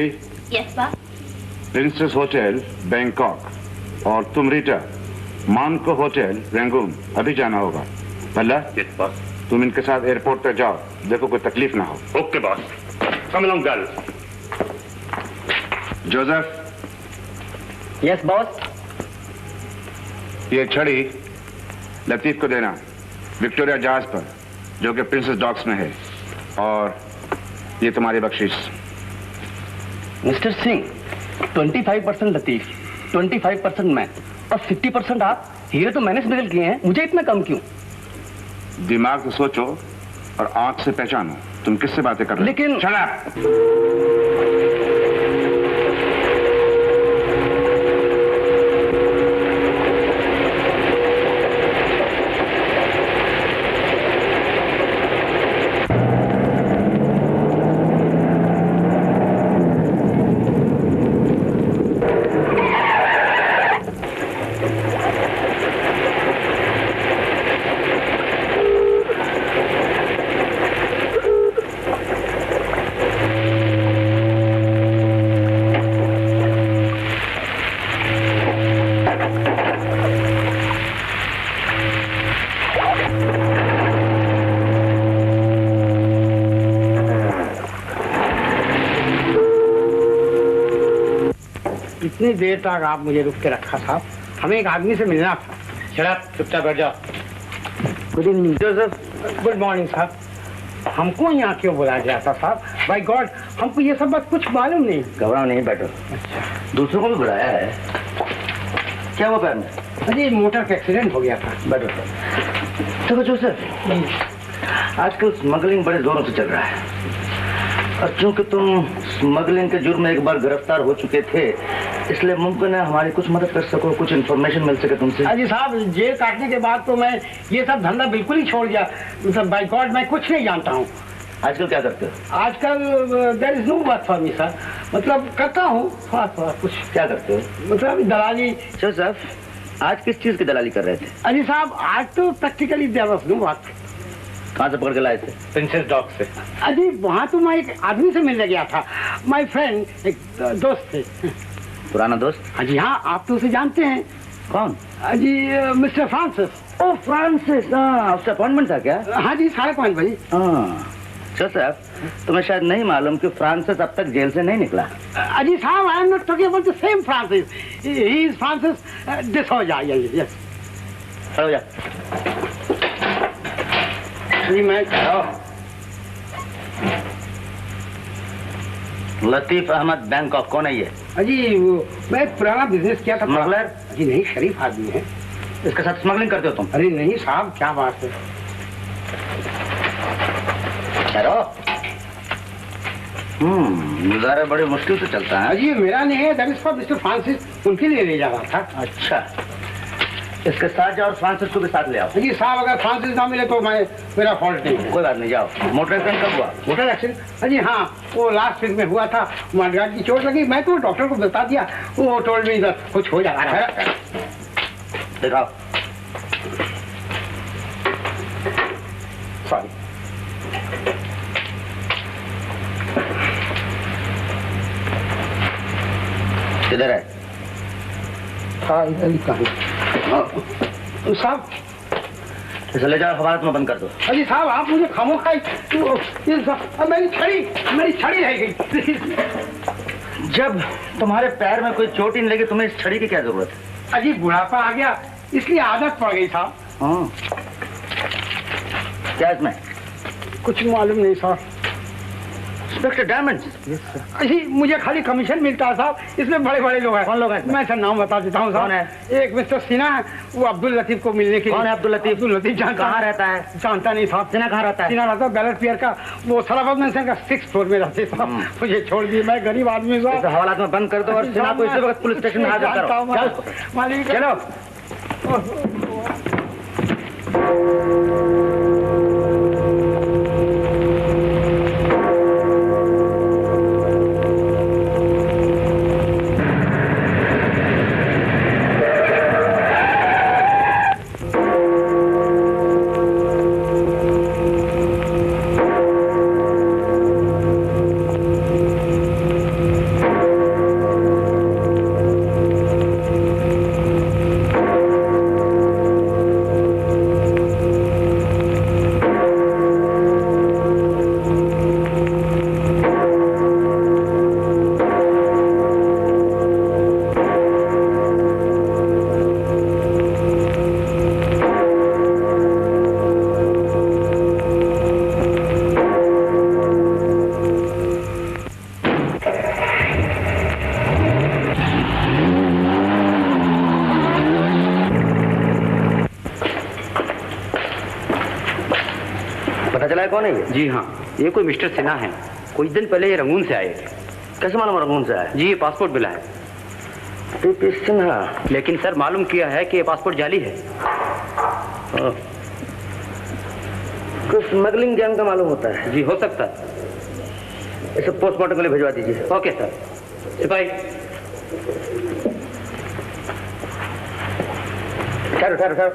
Anjali. Yes boss. Princess hotel Bangkok और तुम रीटा मानको होटल रंगून अभी जाना होगा। भला यस बॉस। तुम इनके साथ एयरपोर्ट तक जाओ, देखो कोई तकलीफ ना हो। Okay boss. Come along girl. Joseph. Yes boss. ये छड़ी लतीफ को देना, विक्टोरिया जहाज पर जो कि प्रिंसेस डॉक्स में है, और ये तुम्हारी बख्शिश। मिस्टर सिंह, 25% लतीफ, 25% मैं और 50% आप। हीरे तो मैंने स्मगल किए हैं, मुझे इतना कम क्यों? दिमाग से सोचो और आंख से पहचानो तुम किससे बातें कर रहे हो। लेकिन Shut up! इतनी देर तक आप मुझे रुक के रखा साहब, हमें एक आदमी से मिलना था। शराब चुपचाप बैठ जाओ। Good evening Joseph. Good morning साहब। हमको यहाँ क्यों बुलाया गया था साहब? बाय गॉड, हमको ये सब बात कुछ मालूम नहीं। घबराओ नहीं, बैठो। अच्छा, दूसरों को भी बुलाया है। क्या हुआ पैर में? अरे मोटर का एक्सीडेंट हो गया था। बैठो। देखो जोसेफ, आजकल स्मगलिंग बड़े जोरों से चल रहा है, और चूंकि तुम स्मगलिंग के जुर्म में एक बार गिरफ्तार हो चुके थे, इसलिए मुमकिन है हमारी कुछ मदद कर सको, कुछ इन्फॉर्मेशन मिल सके तुमसे। अजी साहब, जेल काटने के बाद तो मैं ये सब धंधा बिल्कुल ही छोड़ दिया। मतलब बाय गॉड मैं कुछ नहीं जानता हूँ। आजकल क्या करते हो? आजकल there is no work for me sir. मतलब करता हूँ थोड़ा थोड़ा कुछ। क्या करते हो? मतलब दलाली। जोसेफ, आज किस चीज की दलाली कर रहे थे? अजी साहब, आज तो practically there was no work. कहाँ से पकड़ के लाए थे? प्रिंसेस डॉग से। अजी वहाँ तो मैं एक आदमी से मिलने गया था। माय फ्रेंड, एक दोस्त थे। पुराना दोस्त? अजी हाँ, आप तो उसे जानते हैं। कौन? अजी मिस्टर फ्रांसिस। ओ फ्रांसिस, हाँ, उसका अपॉइंटमेंट था क्या? हाँ जी, 5:30 बजे। हाँ। जोसेफ, तुम्हें शायद नहीं मालूम कि फ्रांसिस अब तक जेल से नहीं निकला। अजी साहब, I am not talking about the same Francis. He is Francis D'Souza. Yes. खड़ो जा। जी मैं लतीफ अहमद बैंकॉक, कौन है ये? अजी मैं पुराना बिजनेस किया था। स्मगलर? जी नहीं, शरीफ आदमी है। इसके साथ स्मगलिंग करते हो तुम? अरे नहीं साहब, क्या बात है। ठहरो। गुजारा बड़े मुश्किल से चलता है। अजी मेरा नहीं है, that is for mister Francis, उनके लिए ले जा रहा था। अच्छा, इसके साथ जाओ और फ्रांसिस को भी साथ ले आओ। जी साहब, अगर फ्रांसिस ना मिले तो मेरा फॉल्ट नहीं है। कोई बात नहीं, जाओ। मोटर एक्सीडेंट कब हुआ? Motor accident? अजी हाँ, वो लास्ट वीक में हुआ था। मडगार्ड की चोट लगी, मैं तो डॉक्टर को बता दिया, वो टोल्ड मी कुछ हो जा रहा है। दिखाओ। सॉरी। किधर है? हाँ, इधर ही कहीं। साहब इसे ले जाओ, हवालात में बंद कर दो। अजी साहब, आप मुझे खामोखाई मेरी छड़ी रह गई। जब तुम्हारे पैर में कोई चोट ही नहीं लगी, तुम्हें इस छड़ी की क्या जरूरत है? अजी बुढ़ापा आ गया, इसलिए आदत पड़ गई साहब। हाँ। क्या इसमें? कुछ मालूम नहीं साहब। Inspector diamond? अजी मुझे खाली कमीशन मिलता है साहब, इसमें बड़े बड़े लोग हैं। कौन लोग हैं? मैं सर नाम बता देता हूँ साहब। कौन है? एक मिस्टर सिन्हा है, वो अब्दुल लतीफ को मिलने के लिए। कौन है अब्दुल लतीफ? अब्दुल लतीफ कहाँ रहता है? जानता नहीं साहब। सिन्हा कहाँ रहता है? सिन्हा रहता है बैलेट पियर का, वो सलाबाद मेंशन का 6th फ्लोर में रहते साहब। मुझे छोड़ दिए, मैं गरीब आदमी इसे साहब। हवालात में बंद कर दो और सिन्हा को इसी वक्त पुलिस स्टेशन में हाजिर करो। चल मालिक चलो। कौन है ये? जी हाँ, ये कोई मिस्टर सिन्हा है। कुछ दिन पहले ये रंगून से आए थे। कैसे मालूम रंगून से आया? जी, ये पासपोर्ट मिला है। टीपी सिन्हा? लेकिन सर मालूम किया है कि ये पासपोर्ट जाली है। कुछ स्मगलिंग गैंग का मालूम होता है। जी, हो सकता है। इसे पोस्टमार्टम के लिए भिजवा दीजिए। Okay sir. सिपाही ठहरो ठहरो ठहरो।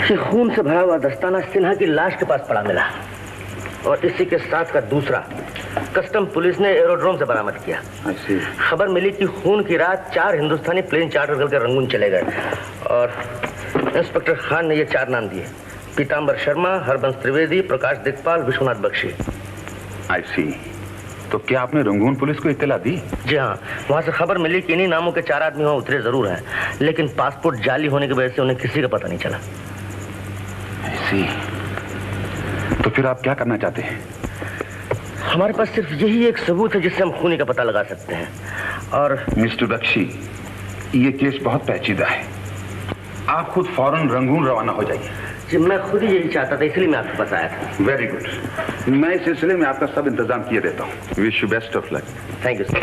ये खून से भरा हुआ दस्ताना सिन्हा की लाश के पास पड़ा मिला और इसी के साथ का दूसरा कस्टम पुलिस ने एरोड्रोम से बरामद किया। खबर मिली कि खून की रात 4 हिंदुस्तानी प्लेन चार्टर करके रंगून चले गए और इंस्पेक्टर खान ने ये 4 नाम दिए: पीतांबर शर्मा, हरबंस त्रिवेदी, प्रकाश दिक्पाल, विश्वनाथ बख्शी। आई सी। तो क्या आपने रंगून पुलिस को इत्तला दी? जी हाँ, वहाँ से खबर मिली कि इन्हीं नामों के 4 आदमी वहाँ उतरे जरूर हैं, लेकिन पासपोर्ट जाली होने की वजह से उन्हें किसी का पता नहीं चला। आई सी। तो फिर आप क्या करना चाहते हैं? हमारे पास सिर्फ यही एक सबूत है जिससे हम खूनी का पता लगा सकते हैं। और मिस्टर बख्शी, ये केस बहुत पेचीदा है। आप खुद फौरन रंगून रवाना हो जाइए। जी, मैं खुद ही यही चाहता था, इसलिए मैं आपके पास आया था। Very good. मैं इस सिलसिले में आपका सब इंतजाम किए देता हूँ। Wish you best of luck. Thank you sir.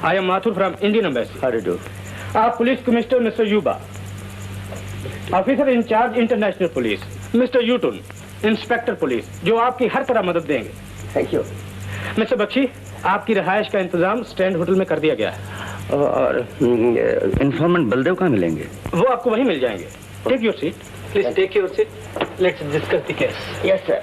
I am Mathur from Indian Embassy. How do you do? आप police commissioner mister Yuba, officer in-charge international police mister U Tun, inspector police जो आपकी हर तरह मदद देंगे। Thank you. मिस्टर बख्शी, आपकी रिहाइश का इंतजाम stand hotel में कर दिया गया है। और इन्फॉर्मेंट बलदेव कहाँ मिलेंगे? वो आपको वहीं मिल जाएंगे। Take your seat. Please take your seat. Let's discuss the case. Yes sir.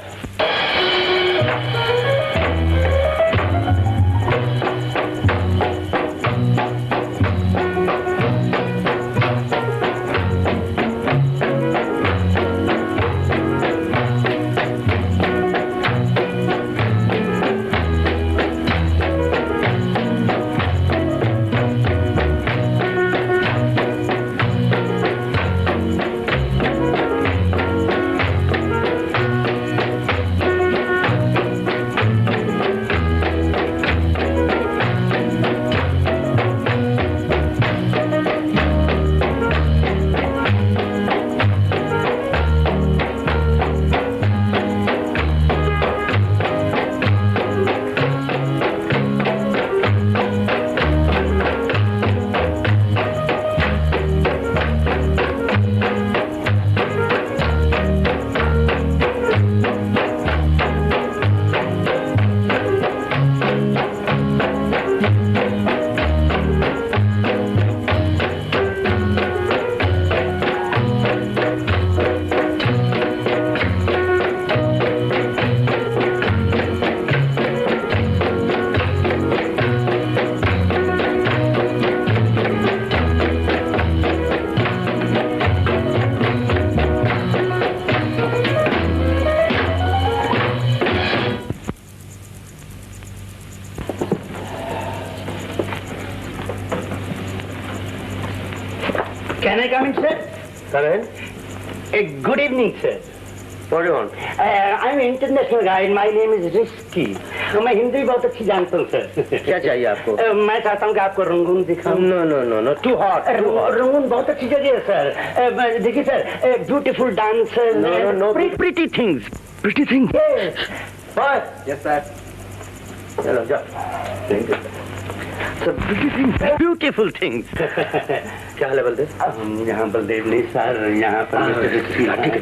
Can I come in, sir? Come in. Good evening, sir. What do you want? I'm an international guy and my name is Risky. तो मैं हिंदी बहुत अच्छी जानता हूँ, sir. क्या चाहिए आपको? मैं चाहता हूँ कि आपको रंगून दिखाऊं। No no no no, too hot. Rangoon बहुत अच्छी जगह है, सर। देखिए sir, beautiful dance. No no no, pretty things. Pretty things. Boy. Yes sir. चलो जाओ। Thank you sir. Pretty things, beautiful things. क्या हाल है बलदेव? यहाँ बलदेव नहीं सर, यहाँ पर ठीक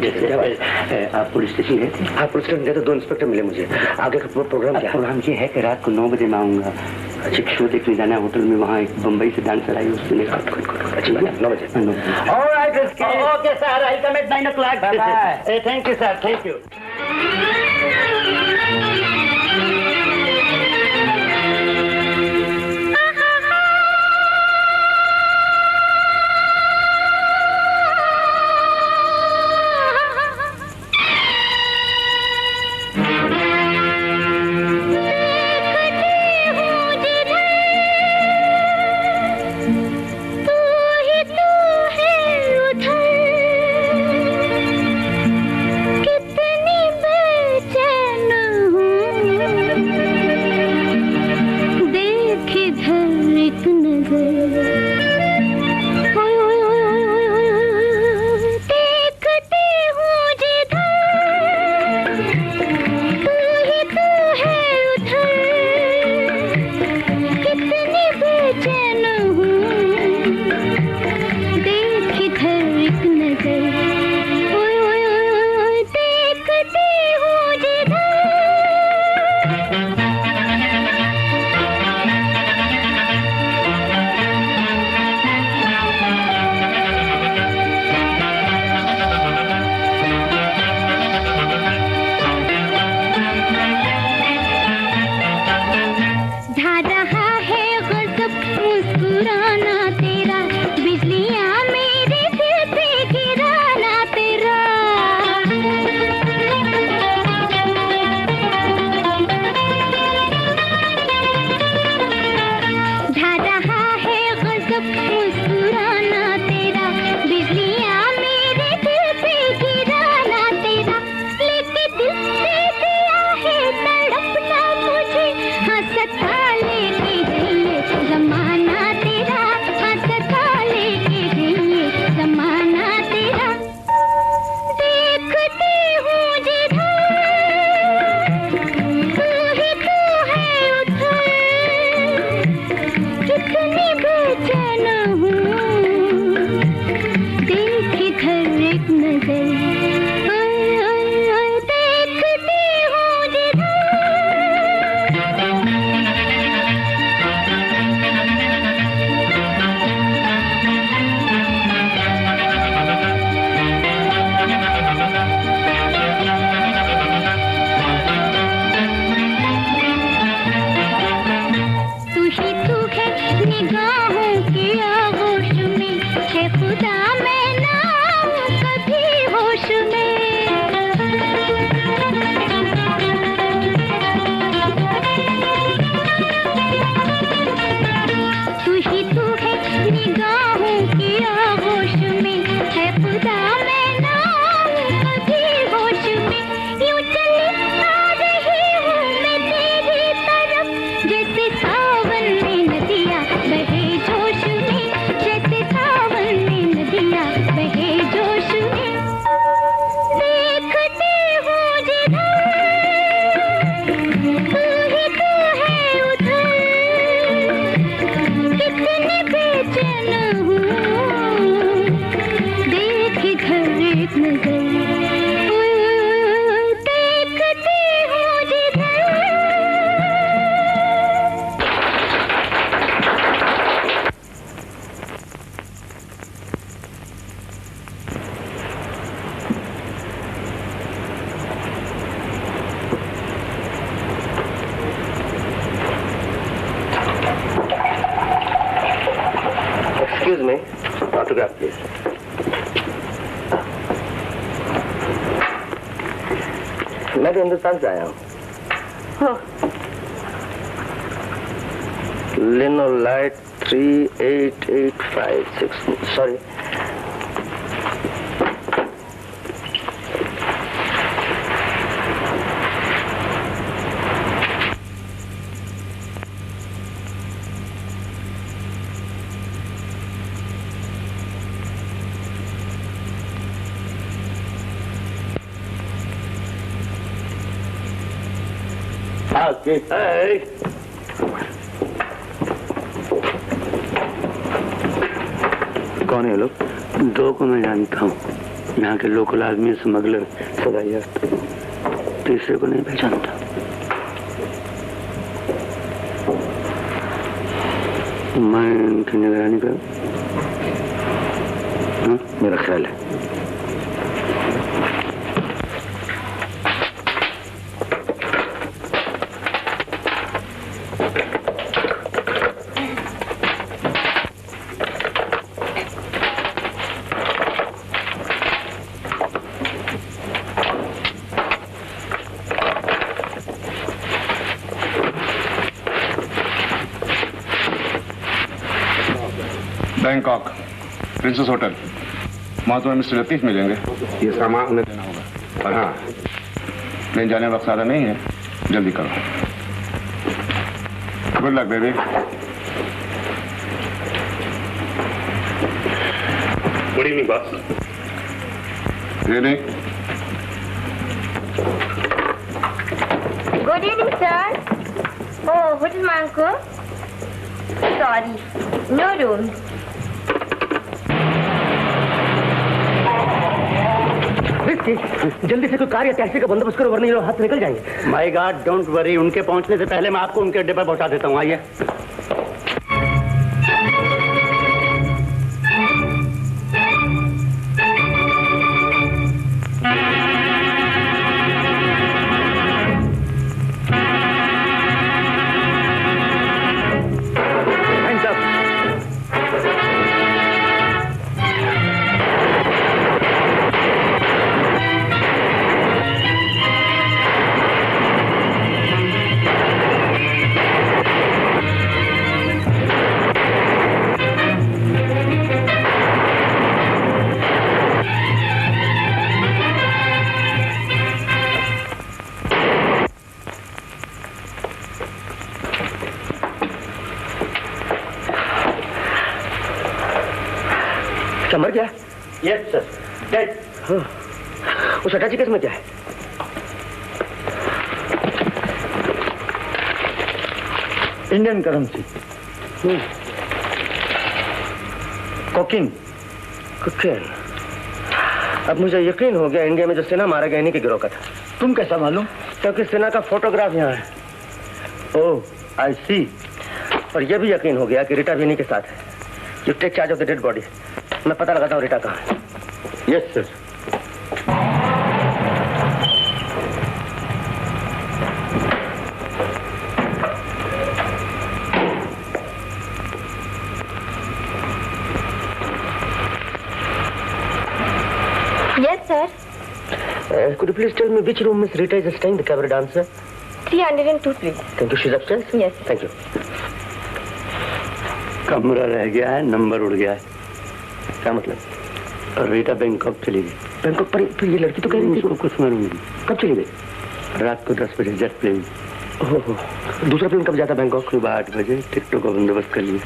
है। आप पुलिस स्टेशन गए थे? हाँ, पुलिस स्टेशन गए तो 2 इंस्पेक्टर मिले मुझे। आगे का प्रोग्राम क्या? प्रोग्राम ये है कि रात को 9 बजे मैं आऊँगा। एक शो देखने जाना है होटल में, वहाँ एक बम्बई से डांसर आई, उससे लेकर अच्छी बात है, 9 बजे। Okay sir, I come at 9 o'clock। Thank you sir, thank you. Excuse me, autograph please. मैं तो हिंदुस्तान से आया हूँ। लिनोलाइट 38856 सॉरी Okay. Hey. कौन है लोग? दो को मैं जानता हूँ, यहाँ के लोकल आदमी, स्मगलर, सदाइया। तीसरे को नहीं पहचानता। मैं इनकी निगरानी कर, मेरा ख्याल है। बैंकॉक प्रिंसेस होटल, वहाँ तुम्हें मिस्टर लतीफ मिलेंगे। ये सामान उन्हें देना होगा। और हाँ, प्लेन जाने वक्त ज़्यादा नहीं है, जल्दी करो। Good luck baby. Good evening, boss. Good evening. Good evening, sir. Oh, what is my uncle? Sorry, no room. जल्दी से कोई कार या टैक्सी का बंदोबस्त करो वरना ये लोग हाथ से निकल जाएंगे। माय गॉड, डोंट वरी, उनके पहुंचने से पहले मैं आपको उनके अड्डे पर पहुंचा देता हूँ। आइए। मर गया? Yes sir, dead. उस अटैची केस में क्या है? Indian currency, cocaine. कोकीन। अब मुझे यकीन हो गया इंडिया में जो सिन्हा मारा गया इन्हीं के गिरोह का था। तुम कैसा मालूम? क्योंकि सिन्हा का फोटोग्राफ यहाँ है। ओह, आई सी। और यह भी यकीन हो गया कि रीटा भी इन्हीं के साथ है। You take charge of the dead body. मैं पता लगाता हूँ रीटा कहाँ है। Yes sir. Yes, sir. Could you please tell me which room Miss Rita is staying, the cabaret dancer? 302, please. Thank you. She's upstairs? Yes. Thank you. कमरा रह गया है, नंबर उड़ गया है। क्या मतलब? और रीटा बैंकॉक चली गई। बैंकॉक पर फिर ये लड़की तो कह रही थी उसको कुछ मालूम नहीं। कब चली गई? रात को 10 बजे जेट प्लेन। ओह, दूसरा प्लेन कब जाता बैंकॉक? सुबह 8 बजे। टिकटों का बंदोबस्त कर लिया।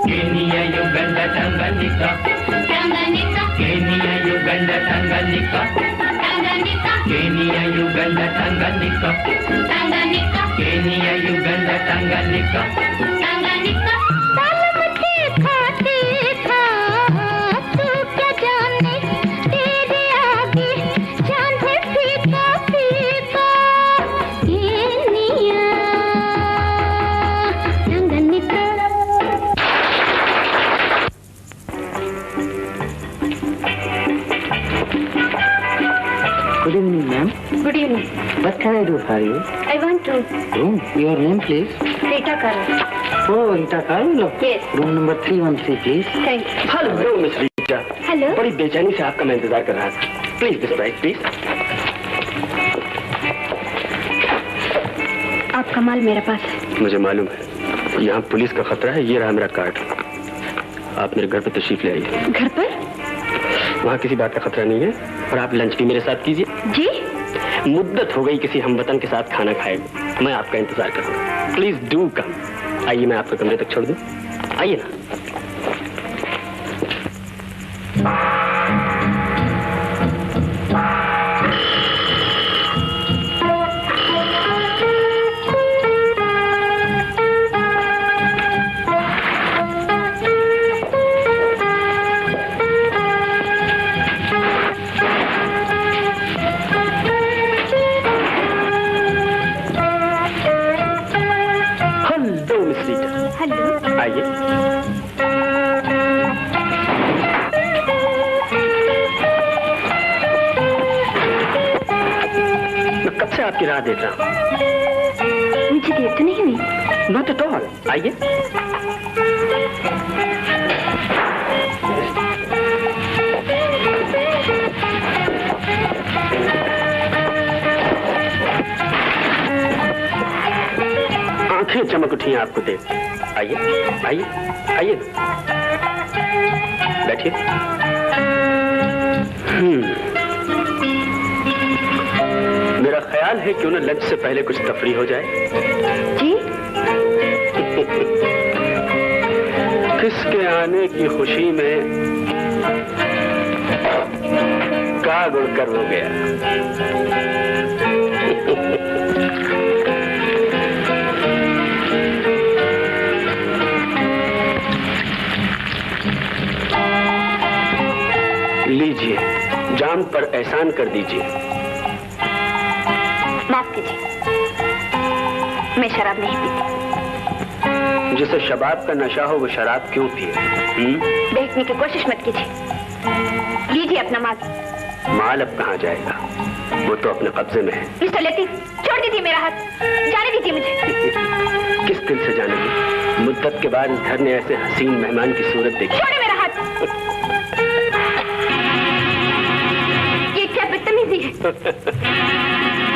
Kenya, Uganda, Tanganyika. Kenya, Uganda, Tanganyika. Kenya, Uganda, Tanganyika. Kenya, Uganda, Tanganyika. Kenya, Uganda, Tanganyika. Good evening, ma'am. Good evening. What can I do for you? I want too. Oh, your name, please? Rita Carlo. Oh, Rita Carlo. Yes. Room number 313, please. Thank you. Hello, Miss Rita. Hello. बड़ी बेचैनी से आपका मैं इंतजार कर रहा था. Please, this right, please. आपका माल मेरे पास है. मुझे मालूम है. यहाँ पुलिस का खतरा है. ये रहा मेरा कार्ड. आप मेरे घर पे तशरीफ ले आइए. घर पर? वहाँ किसी बात का खतरा नहीं है. और आप लंच भी मेरे साथ कीजिए. जी? मुद्दत हो गई किसी हमवतन के साथ खाना खाए. मैं आपका इंतजार करूँगा. Please do come. आइए, मैं आपको कमरे तक छोड़ दूँ. आइए ना. आइए. मैं कब से आपकी राह देख रहा हूँ. मुझे देर तो नहीं हुई? Not at all. आइए. आंखें चमक उठी हैं आपको देख. आइए, आइए, आइए. बैठिए. मेरा ख्याल है क्यों ना लंच से पहले कुछ तफरी हो जाए. जी? किसके आने की खुशी में काग उड़कर हो गया. लीजिए, जान पर एहसान कर दीजिए. माफ कीजिए, मैं शराब नहीं पीती. जिसे शबाब का नशा हो वो शराब क्यों पिए? देखने की कोशिश मत कीजिए. लीजिए अपना माल. माल अब कहाँ जाएगा? वो तो अपने कब्जे में है. मिस्टर लतीफ, छोड़ दीजिए मेरा हाथ. जाने दीजिए मुझे. किस दिल से जाने दी? मुद्दत के बाद इस घर ने ऐसे हसीन मेहमान की सूरत देखी. छोड़े मेरा हाथ. ये क्या बदतमीजी है?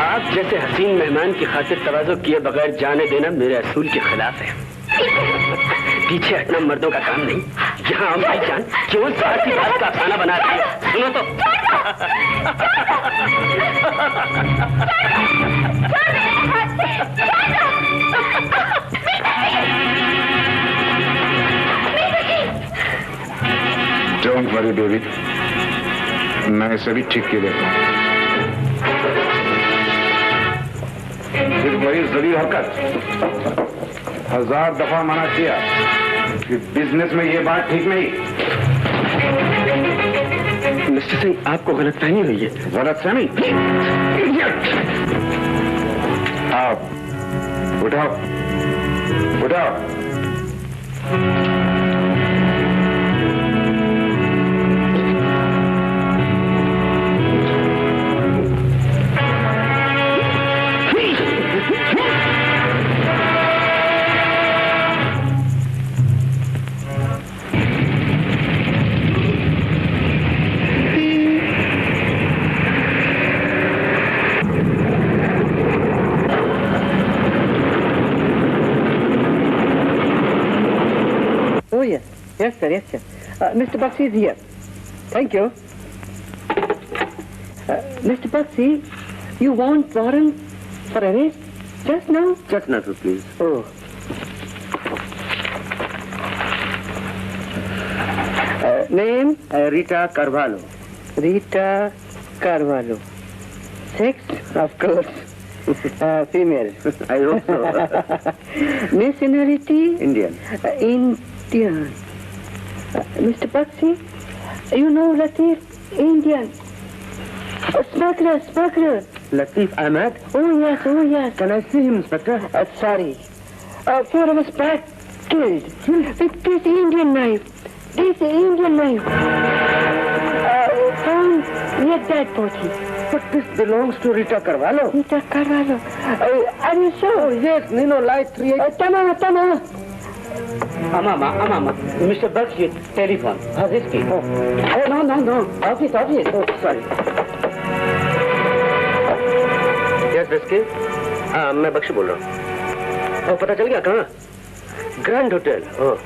आप जैसे हसीन मेहमान की खातिर तवाज़ो किए बगैर जाने देना मेरे असूल के खिलाफ है. पीछे हटना मर्दों का काम नहीं. यहाँ हम भाईजान केवल साहसी बात का अफसाना बना रहे हैं. सुनो तो. डोंट वरी बेबी, मैं इसे भी ठीक किए देता हूँ. वही जलील हरकत 1000 दफा मना किया कि बिजनेस में ये बात ठीक नहीं. मिस्टर सिंह, आपको गलतफहमी हुई है. गलतफहमी? आप उठाओ, उठाओ. Oh, yes. Yes, sir. Yes, sir. Mr. Buxy is here. Thank you. Mr. Buxy, you want warrant for arrest just now? Just now, please. Oh. Name? Rita Carvalho. Rita Carvalho. Sex? Of course. Female. I hope so. Nationality? Indian. Indian. Mr. Buxy, you know Latif? Indian. Smuggler, smuggler. Latif Ahmed? Oh, yes, oh, yes. Can I see him, Inspector? Sorry. 4 of us back killed with this Indian knife. This Indian knife. Found near dead body. But this belongs to Rita Carvalho. Rita Carvalho. Are you sure? Oh, yes, Nino Light 38. Tama. Ama. Mr. Berkshire, telephone. How's this key? Oh, no. Office. Oh, sorry. Yes बस्की, हाँ मैं बख्शी बोल रहा हूँ। और पता चल गया कहाँ? Grand hotel. ओह,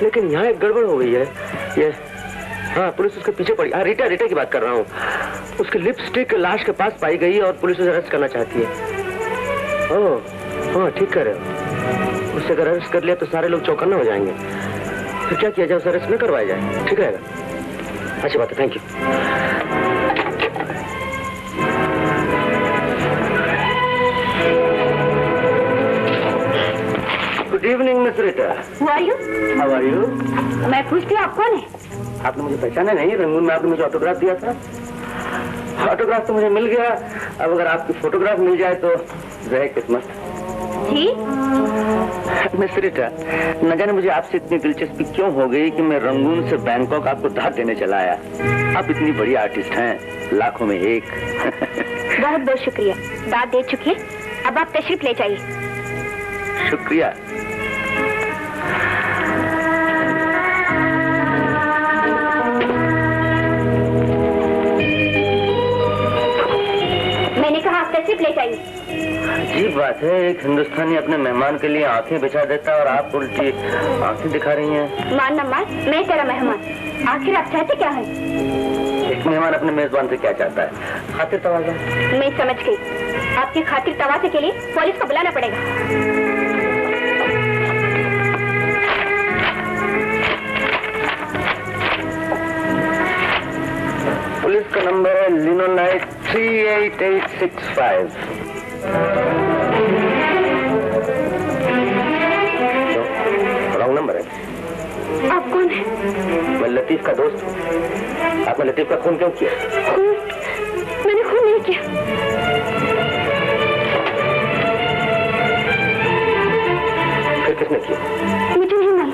लेकिन यहाँ एक गड़बड़ हो गई है। ये हाँ, पुलिस उसके पीछे पड़ी। हाँ, रीटा की बात कर रहा हूँ। उसकी लिपस्टिक लाश के पास पाई गई और पुलिस उसे अरेस्ट करना चाहती है। ओह, हाँ ठीक कर रहे हो। उसे अगर अरेस्ट कर लिया तो सारे लोग चौकन्ना हो जाएंगे। फिर क्या किया जाए? उसे अरेस्ट न करवाया जाए, ठीक रहेगा? अच्छी बात है, thank you. Good evening miss Rita. How are you? मैं पूछती हूँ आप कौन है? आपने मुझे पहचाना नहीं? रंगून में आपने मुझे ऑटोग्राफ दिया था। ऑटोग्राफ तो मुझे मिल गया, अब अगर आपकी फोटोग्राफ मिल जाए तो रहे किस्मत। जी मिस रीटा, न जाने मुझे आपसे इतनी दिलचस्पी क्यों हो गई कि मैं रंगून से बैंकॉक आपको दाद देने चला आया। आप इतनी बड़ी आर्टिस्ट हैं, लाखों में एक। बहुत बहुत शुक्रिया, दाद दे चुकी है। अब आप तशरीफ ले जाइए। शुक्रिया। मैंने कहा आप तशरीफ ले जाइए। अजीब बात है, एक हिंदुस्तानी अपने मेहमान के लिए आंखें बिछा देता और आप उल्टी आंखें दिखा रही हैं। मान न मान, मैं तेरा मेहमान। आखिर आप चाहते क्या है? एक मेहमान अपने मेजबान से क्या चाहता है? खातिर तवाज़ा। मैं समझ गई। आपकी खातिर तवाज़े के लिए पुलिस को बुलाना पड़ेगा। पुलिस का नंबर है लिनोनाइट 38865। रॉन्ग नंबर है। आप कौन है? मैं लतीफ का दोस्त हूँ। आपने लतीफ का खून क्यों किया? खून? मैंने खून नहीं किया। फिर किसने किया? मुझे नहीं मालूम।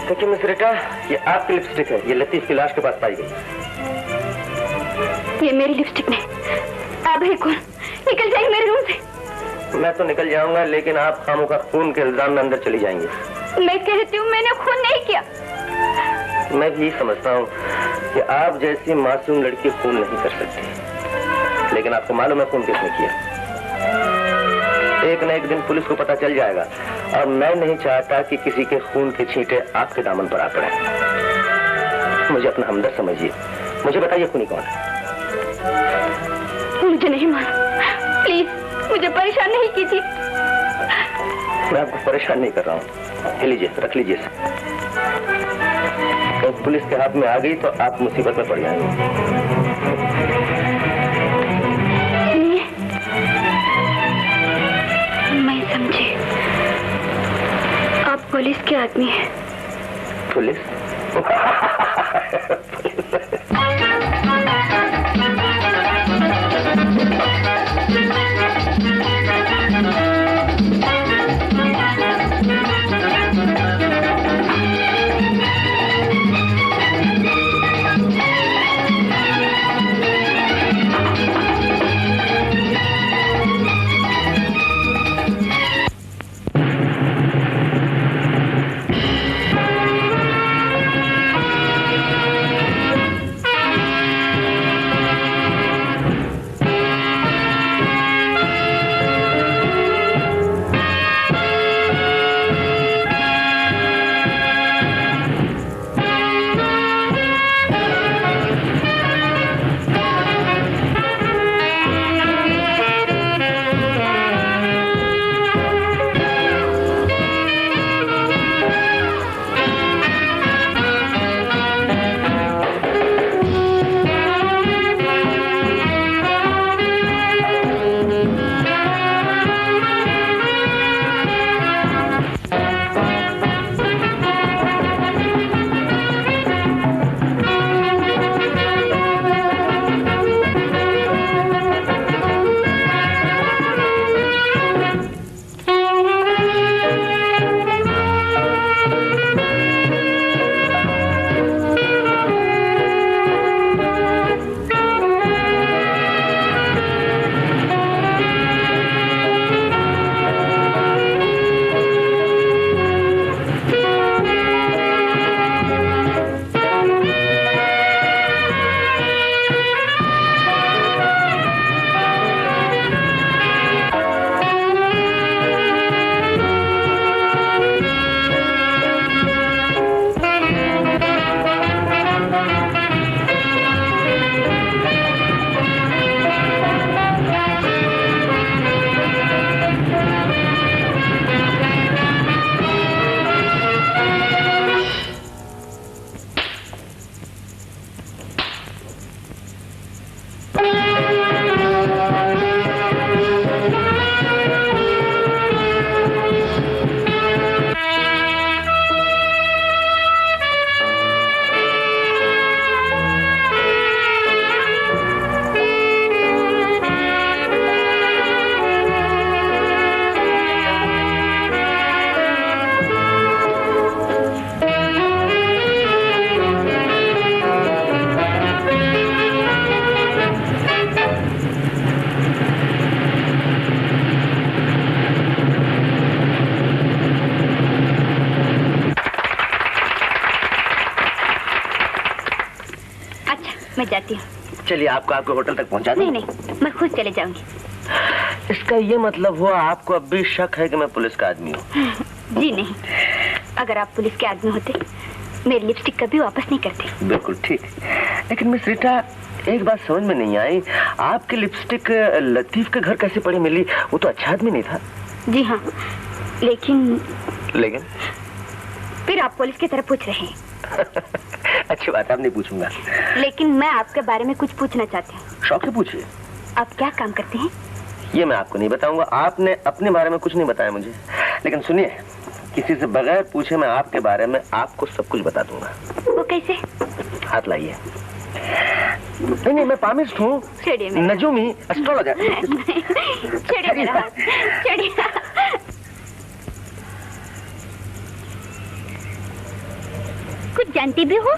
देखिए मिस रीटा, ये आपकी लिपस्टिक है, ये लतीफ की लाश के पास पाई गई। ये मेरी लिपस्टिक नहीं। आप है कौन? निकल जाइए मेरे रूम से। मैं तो निकल जाऊंगा, लेकिन आप खामों का खून के इल्जाम में अंदर चली जाएंगी। मैं कहती हूँ मैंने खून नहीं किया। मैं भी समझता हूँ कि आप जैसी मासूम लड़की खून नहीं कर सकती, लेकिन आपको मालूम है खून किसने किया? एक न एक दिन पुलिस को पता चल जाएगा, और मैं नहीं चाहता कि किसी के खून के छींटे आपके दामन पर आ पड़े। मुझे अपना हमदर्द समझिए। मुझे बताइए खूनी कौन है? मुझे नहीं मालूम। प्लीज मुझे परेशान नहीं कीजिए। मैं आपको परेशान नहीं कर रहा हूँ। लीजिए, रख लीजिए इसे। तो पुलिस के हाथ में आ गई तो आप मुसीबत में पड़ जाएंगे। मैं समझी, आप पुलिस के आदमी हैं। पुलिस? जाती हूँ। चलिए आपको आपके होटल तक पहुंचा दूं? नहीं, मैं खुद चले जाऊंगी। इसका ये मतलब हुआ आपको अब भी शक है कि मैं पुलिस का आदमी हूँ? जी नहीं, अगर आप पुलिस के आदमी होते मेरी लिपस्टिक कभी वापस नहीं करते। बिल्कुल ठीक। लेकिन मिस रीटा, एक बात समझ में नहीं आई, आपकी लिपस्टिक लतीफ के घर कैसे पड़ी मिली? वो तो अच्छा आदमी नहीं था। जी हाँ, लेकिन फिर आप पुलिस की तरफ पूछ रहे हैं। अच्छी बात है, अब नहीं पूछूंगा। लेकिन मैं आपके बारे में कुछ पूछना चाहती हूँ। शौक से पूछिए। आप क्या काम करते हैं? ये मैं आपको नहीं बताऊंगा, आपने अपने बारे में कुछ नहीं बताया मुझे। लेकिन सुनिए, किसी से बगैर पूछे मैं आपके बारे में आपको सब कुछ बता दूंगा। वो कैसे? हाथ लाइए। नहीं, मैं पामिस्ट हूँ, नजूमी, एस्ट्रोलॉजर। कुछ जानती भी हो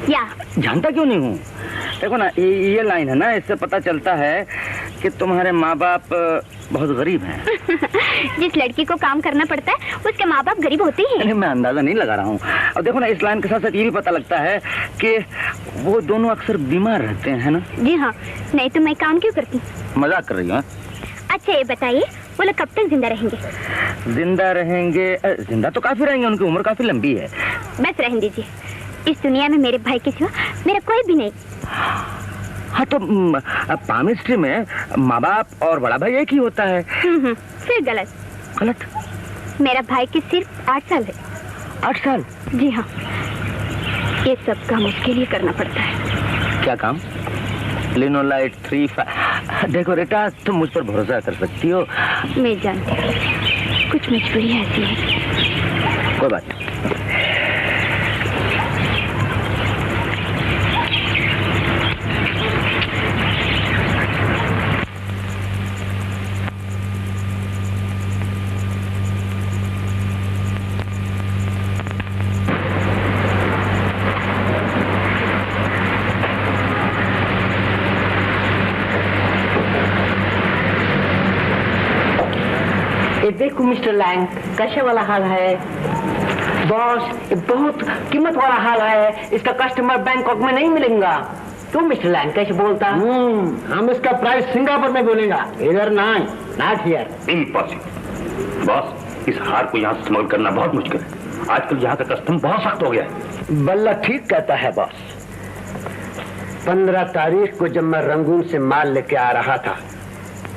या? जानता क्यों नहीं हूँ? देखो ना, ये लाइन है ना, इससे पता चलता है कि तुम्हारे माँ बाप बहुत गरीब हैं। जिस लड़की को काम करना पड़ता है उसके माँ बाप गरीब होते ही हैं। मैं अंदाजा नहीं लगा रहा हूँ। और देखो ना, इस लाइन के साथ साथ ये भी पता लगता है कि वो दोनों अक्सर बीमार रहते हैं, है ना? जी हाँ, नहीं तो मैं काम क्यों करती? मजाक कर रही हूँ। अच्छा ये बताइए, वो लोग कब तक जिंदा रहेंगे? जिंदा तो काफी रहेंगे, उनकी उम्र काफी लंबी है। बस रहने दीजिए, इस दुनिया में मेरे भाई के सिवा मेरा कोई भी नहीं। हाँ तो पामिस्ट्री में माँ बाप और बड़ा भाई एक ही होता है। फिर गलत। मेरा भाई की सिर्फ 8 साल है। 8 साल? जी हाँ, ये सब काम उसके लिए करना पड़ता है। क्या काम? लिनोलाइट 3 देखो रीटा, तुम मुझ पर भरोसा कर सकती हो। मैं जानती हूँ, कुछ मजबूरी ऐसी है। कोई बात नहीं। देखो मिस्टर लैंग, कैसे वाला हाल है? बॉस, ये बहुत कीमत वाला हाल है, इसका कस्टमर बैंकॉक में नहीं मिलेगा। तो मिस्टर लैंग कैसे बोलता? हम इसका प्राइस सिंगापुर में बोलेगा, इधर नहीं, नॉट हियर। इम्पॉसिबल। बॉस, इस हार को यहाँ से स्मगल करना बहुत मुश्किल है। आजकल यहाँ का कस्टम बहुत सख्त हो गया है। बल्ला ठीक कहता है बॉस। 15 तारीख को जब मैं रंगून से माल लेके आ रहा था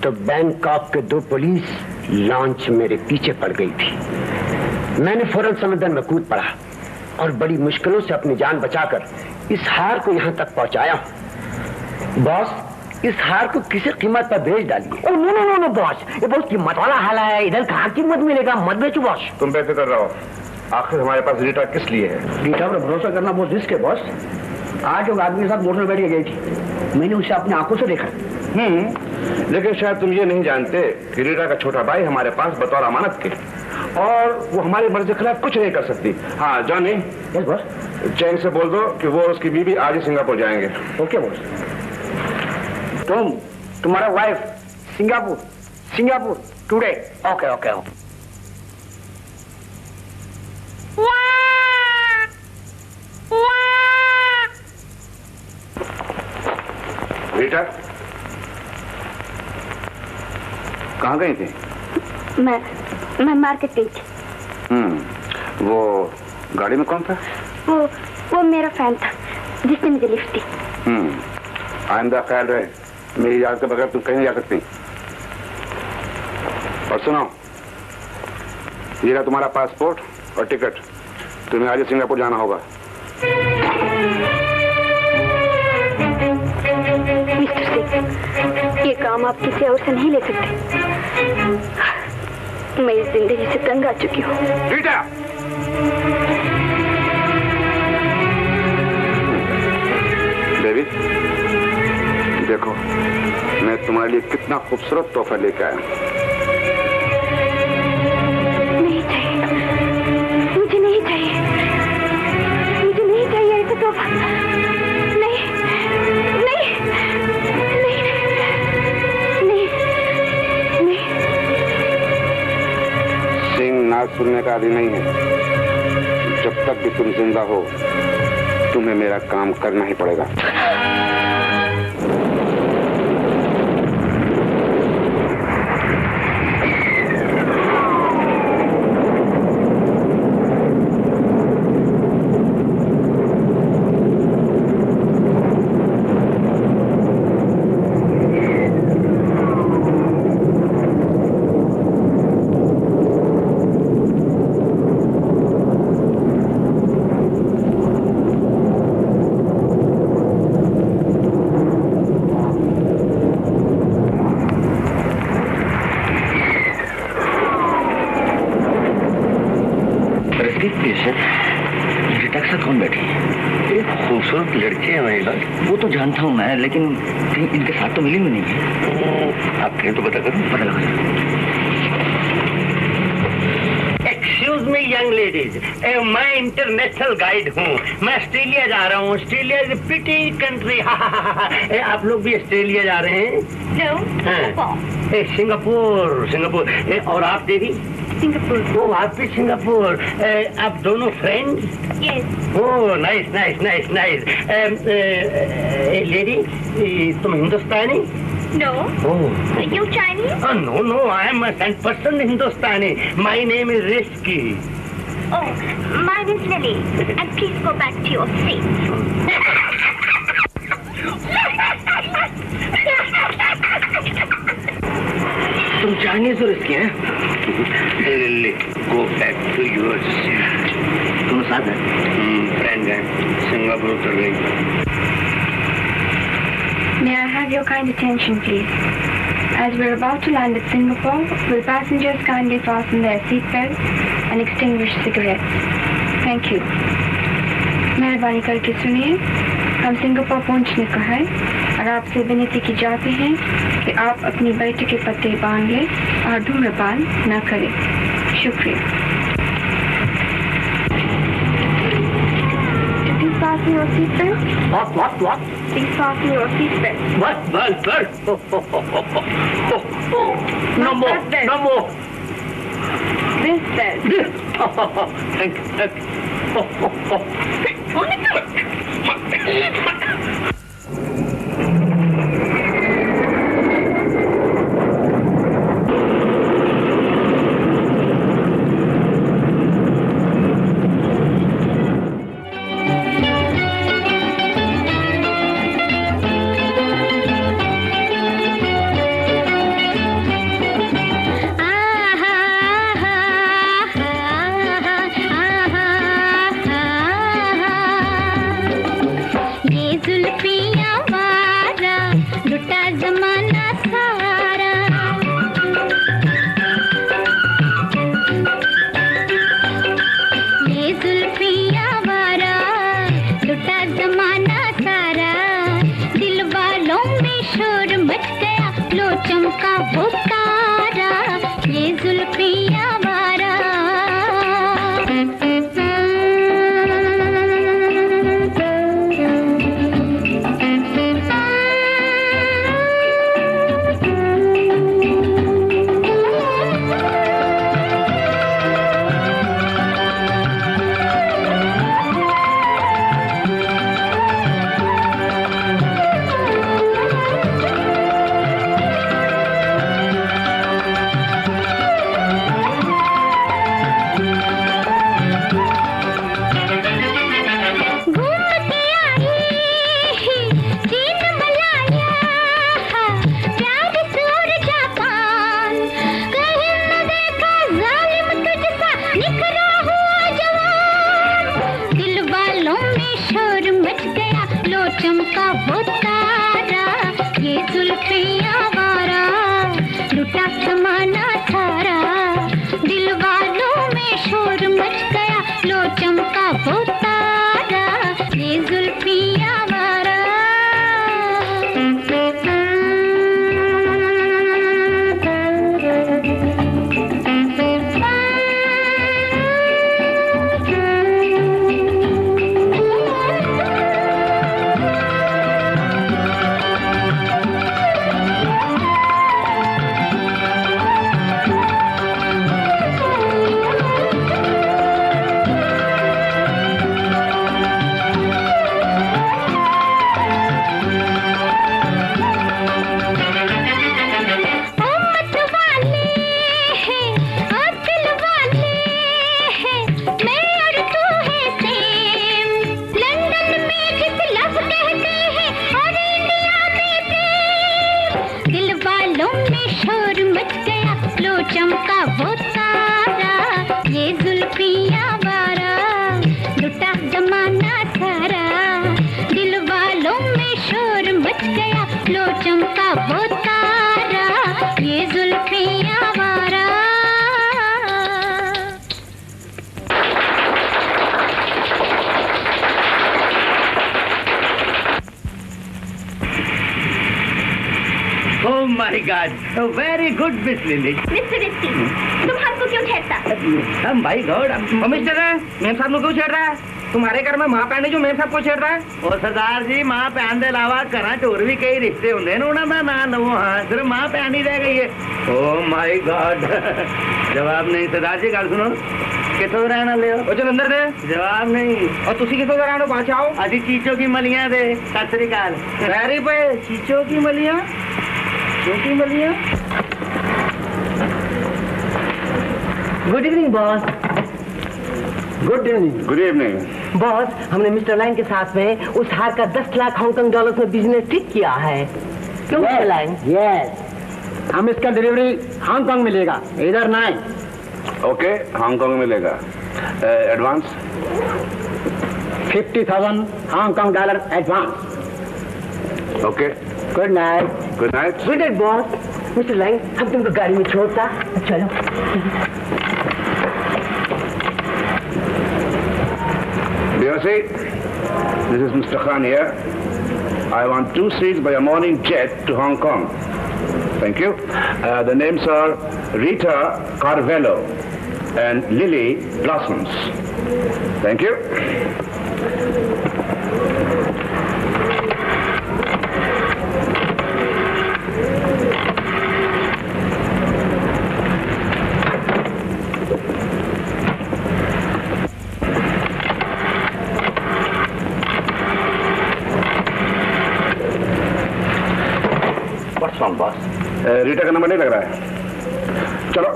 तो बैंकॉक के 2 पुलिस लॉन्च मेरे पीछे पड़ गई थी। मैंने फौरन समंदर में कूद पड़ा और बड़ी मुश्किलों से अपनी जान बचाकर इस हार को यहाँ तक पहुँचाया। बॉस, इस हार को किसी कीमत पर बेच डालिए। नो बॉस, ये बहुत कीमत वाला हाल है, इधर कहाँ कीमत मिलेगा? मत बेचो बॉस। तुम बेफिक्र रहो, आखिर हमारे पास रीटा किस लिए है? रीटा पर भरोसा करना बहुत रिस्क है बॉस। आज एक आदमी के साथ मोटर में बैठ के गई थी, मैंने उसे अपनी आंखों से देखा। लेकिन शायद तुम ये नहीं जानते कि रीटा का छोटा भाई हमारे पास बतौर अमानत के, और वो हमारी मर्जी के खिलाफ कुछ नहीं कर सकती। हाँ जॉनी, यस बॉस। चैंग से बोल दो कि वो और उसकी बीवी आज ही सिंगापुर जाएंगे। Okay boss. तुम्हारा wife Singapore today. Okay. Rita कहाँ गई थी? मैं मार्केट गई थी। वो गाड़ी में कौन था? वो मेरा फैन था जिसने मुझे लिफ्ट दी। आइंदा ख्याल रहे, मेरी इजाजत के बगैर तुम कहीं नहीं जा सकती। और सुनो, ये रहा तुम्हारा पासपोर्ट और टिकट, तुम्हें आज सिंगापुर जाना होगा। मिस्टर सिंह, ये काम आप किसी और से नहीं ले सकते। मैं इस जिंदगी से तंग आ चुकी हूँ। रीटा! बेबी, देखो मैं तुम्हारे लिए कितना खूबसूरत तोहफा लेकर आया हूँ। नहीं चाहिए, मुझे नहीं चाहिए ऐसा तोहफा। नाज सुनने का आदि नहीं है। जब तक भी तुम जिंदा हो तुम्हें मेरा काम करना ही पड़ेगा। कौन बैठी है? एक खूबसूरत लड़की है वही बात। वो तो जानता हूँ मैं, लेकिन कहीं इनके साथ तो मिली भी नहीं है। आप कहीं तो पता करो, पता लगा। एक्सक्यूज मी यंग लेडीज, मैं इंटरनेशनल गाइड हूँ। मैं ऑस्ट्रेलिया जा रहा हूँ। Australia is pretty country. आप लोग भी ऑस्ट्रेलिया जा रहे हैं? सिंगापुर। सिंगापुर। और आप देवी? सिंगापुर। ओ, आप भी सिंगापुर। आप दोनों friends? Yes. Oh, nice nice nice nice. Lady, तुम Hindustani? No. Oh. Are you Chinese? Oh, no, I am a 100% Hindustani. My name is Risky. Oh, mine is Lily. And please go back to your seat. तुम Chinese और इसके हैं? Lily, go back to your seat. तुम साथ हैं? Friend हैं, Singapore उतर गई। May I have your kind attention, please? As we're about to land at Singapore, will passengers kindly fasten their seatbelts and extinguish cigarettes? Thank you. मेहरबानी करके सुनिए, हम सिंगापुर पहुंचने को है और आपसे विनती की जाती है कि आप अपनी बैठक के पत्ते बांध लें और धूम्रपान न करें। शुक्रिया। Please fasten your seatbelt. What? Please fasten your seatbelt. What? No more. This belt. Thank you. Oh my God, very good miss lily. Mister risky, तुम हमको क्यों छेड़ता? माय गॉड, मिस्टर मेम साहब को क्यों छेड़ रहा है? तुम्हारे घर में माँ पहने जो मेम साहब को छेड़ रहा है? ओ सरदार जी, माँ भैन के अलावा घर च होर भी कई रिश्ते होंगे ना, उन्होंने ना लो। हाँ, सिर्फ माँ भैन ही रह गई है। ओह माय गॉड, जवाब नहीं। सरदार जी गल सुनो, कितों रहने वाले हो? जलंधर दे। जवाब नहीं। और तुसी कितों रहने हो? पाँच आओ। अभी चीचों की मलियां दे। सत श्री अकाल। पैरी पे चीचों की मलियां, की मलियां। Good evening boss. Good evening. Good evening boss, हमने मिस्टर लैंग के साथ में उस हार का 10 लाख हांगकांग डॉलर्स में बिजनेस ठीक किया है। क्यों मिस्टर लैंग? यस, हम इसका डिलीवरी हांगकांग मिलेगा, इधर नहीं। ओके, हांगकांग मिलेगा। Advance 50,000 Hong Kong dollar advance. Okay, good night. Good night. Good night boss. Mister Lang, हम तुमको गाड़ी में छोड़ता। चलो। BOC, this is Mr. Khan here. I want 2 seats by a morning jet to Hong Kong. Thank you. The names are Rita Carvello and Lily Blossoms. Thank you. What's wrong, boss? Rita का number नहीं लग रहा है। चलो।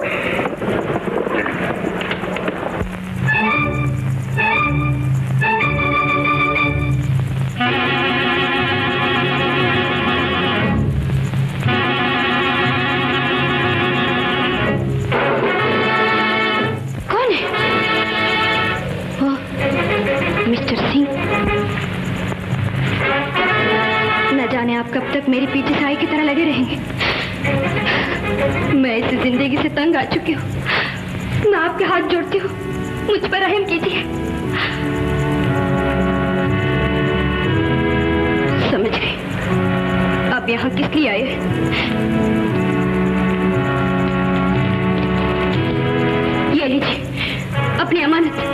कौन है? ओह, mister Singh. न जाने आप कब तक मेरे पीछे साई की तरह लगे रहेंगे। मैं इस जिंदगी से तंग आ चुकी हूँ। मैं आपके हाथ जोड़ती हूँ, मुझ पर रहम कीजिए। समझ गई, अब यहाँ किस लिए आए? ये लीजिए अपनी अमानत।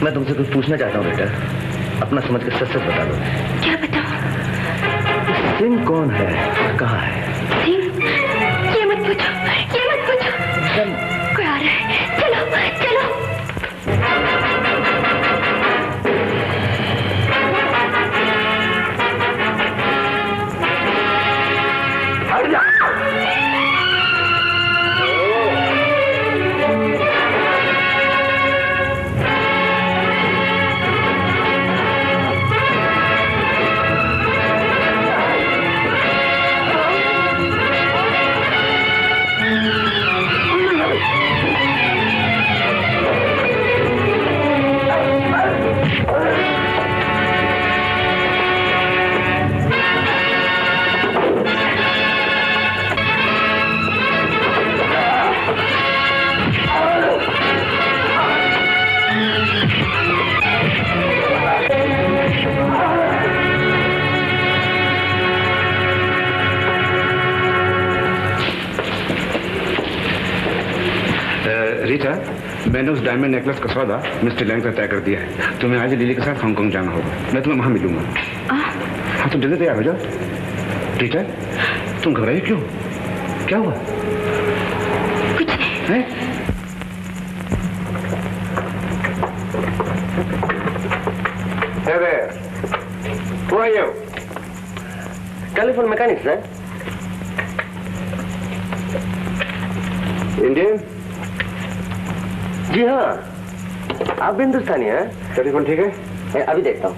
मैं तुमसे कुछ पूछना चाहता हूँ बेटा, अपना समझ के सच सच बता दो। क्या बताऊँ? सिंह कौन है, कहाँ है? सिंह? ये मत पूछो, ये मत पूछो। कोई आ रहा है, चलो चलो। रीटा, मैंने उस डायमंड नेकलेस का सौदा मिस्टर लैंग से तय कर दिया है। तुम्हें आज लिली के साथ हांगकांग जाना होगा। मैं तुम्हें वहां मिलूंगा। हाँ, तुम जल्दी तैयार हो जाओ। रीटा, तुम घबराई क्यों? क्या हुआ? कुछ नहीं। Hey there. Who are you? Telephone mechanic sir. Indian? जी हाँ, आप भी हिंदुस्तानी हैं? टेलीफोन ठीक है? मैं अभी देखता हूँ।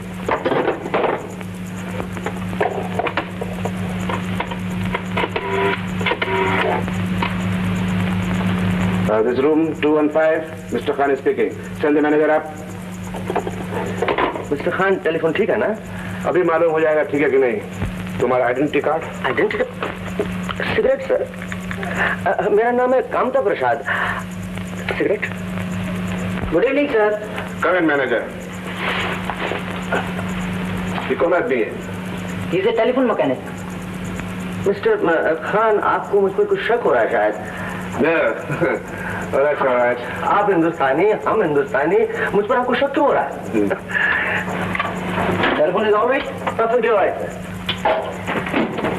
This room 215, Mr. Khan is speaking. Send the manager up. Mister Khan, telephone ठीक है ना? अभी मालूम हो जाएगा ठीक है कि नहीं। तुम्हारा identity card? Identity? Cigarette sir. मेरा नाम है Kamta Prasad. Cigarette? Good evening sir. Come in manager. ये कौन आदमी है? He is a telephone mechanic. Mister Khan, आपको मुझ पर कुछ शक हो रहा है शायद। आप हिंदुस्तानी, हम हिंदुस्तानी, मुझ पर आपको शक क्यों हो रहा है? Telephone is alright? Perfectly alright sir.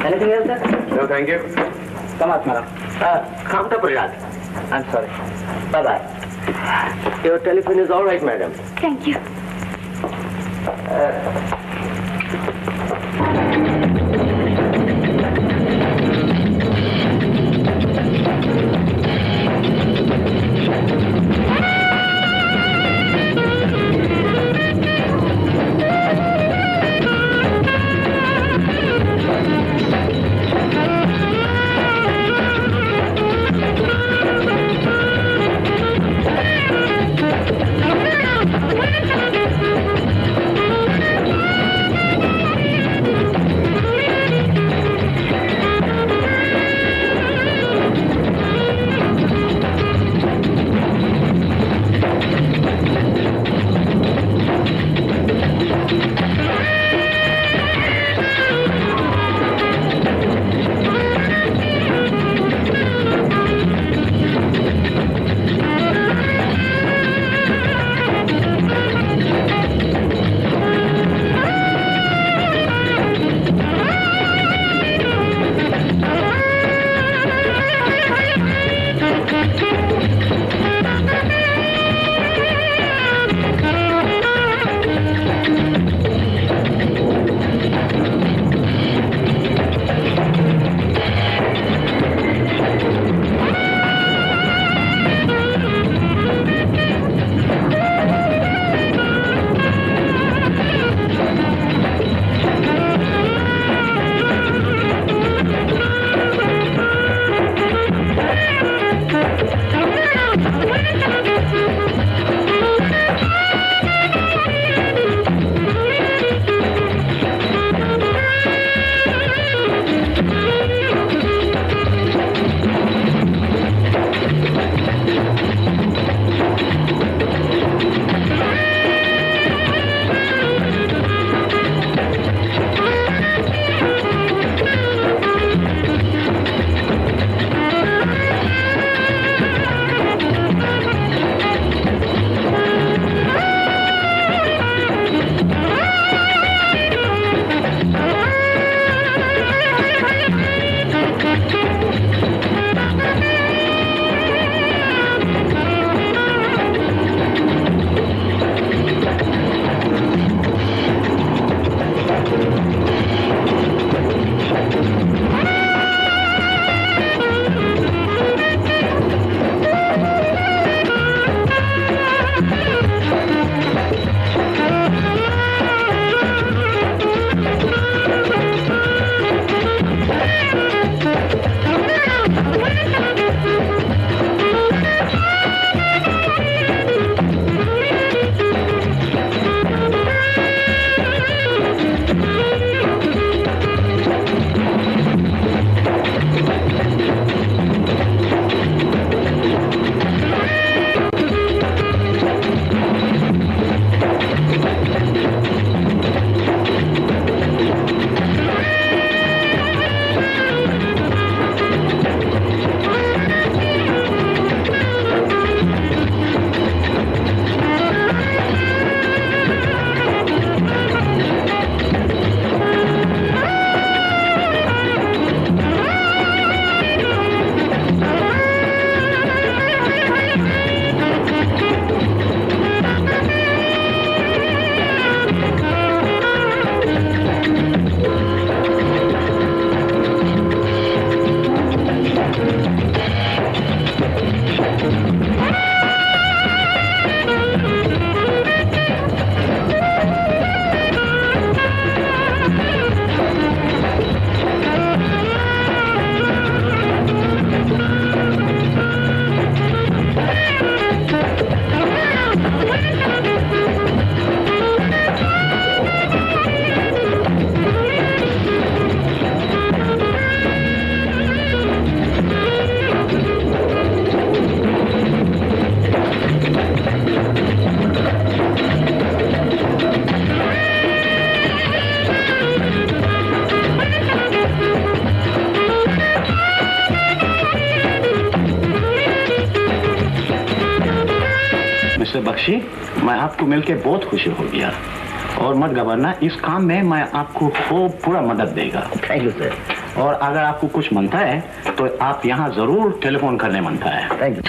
Anything else sir? No thank you. Come आत्मा। Kamta Prasad. I am sorry. Bye bye. Your telephone is alright madam. Thank you. Bakshi, मैं आपको मिलके बहुत खुशी हो गया और मत घबराना, इस काम में मैं आपको खूब पूरा मदद देगा। Thank you sir. और अगर आपको कुछ मनता है तो आप यहाँ जरूर टेलीफोन करने मनता है। Thank you.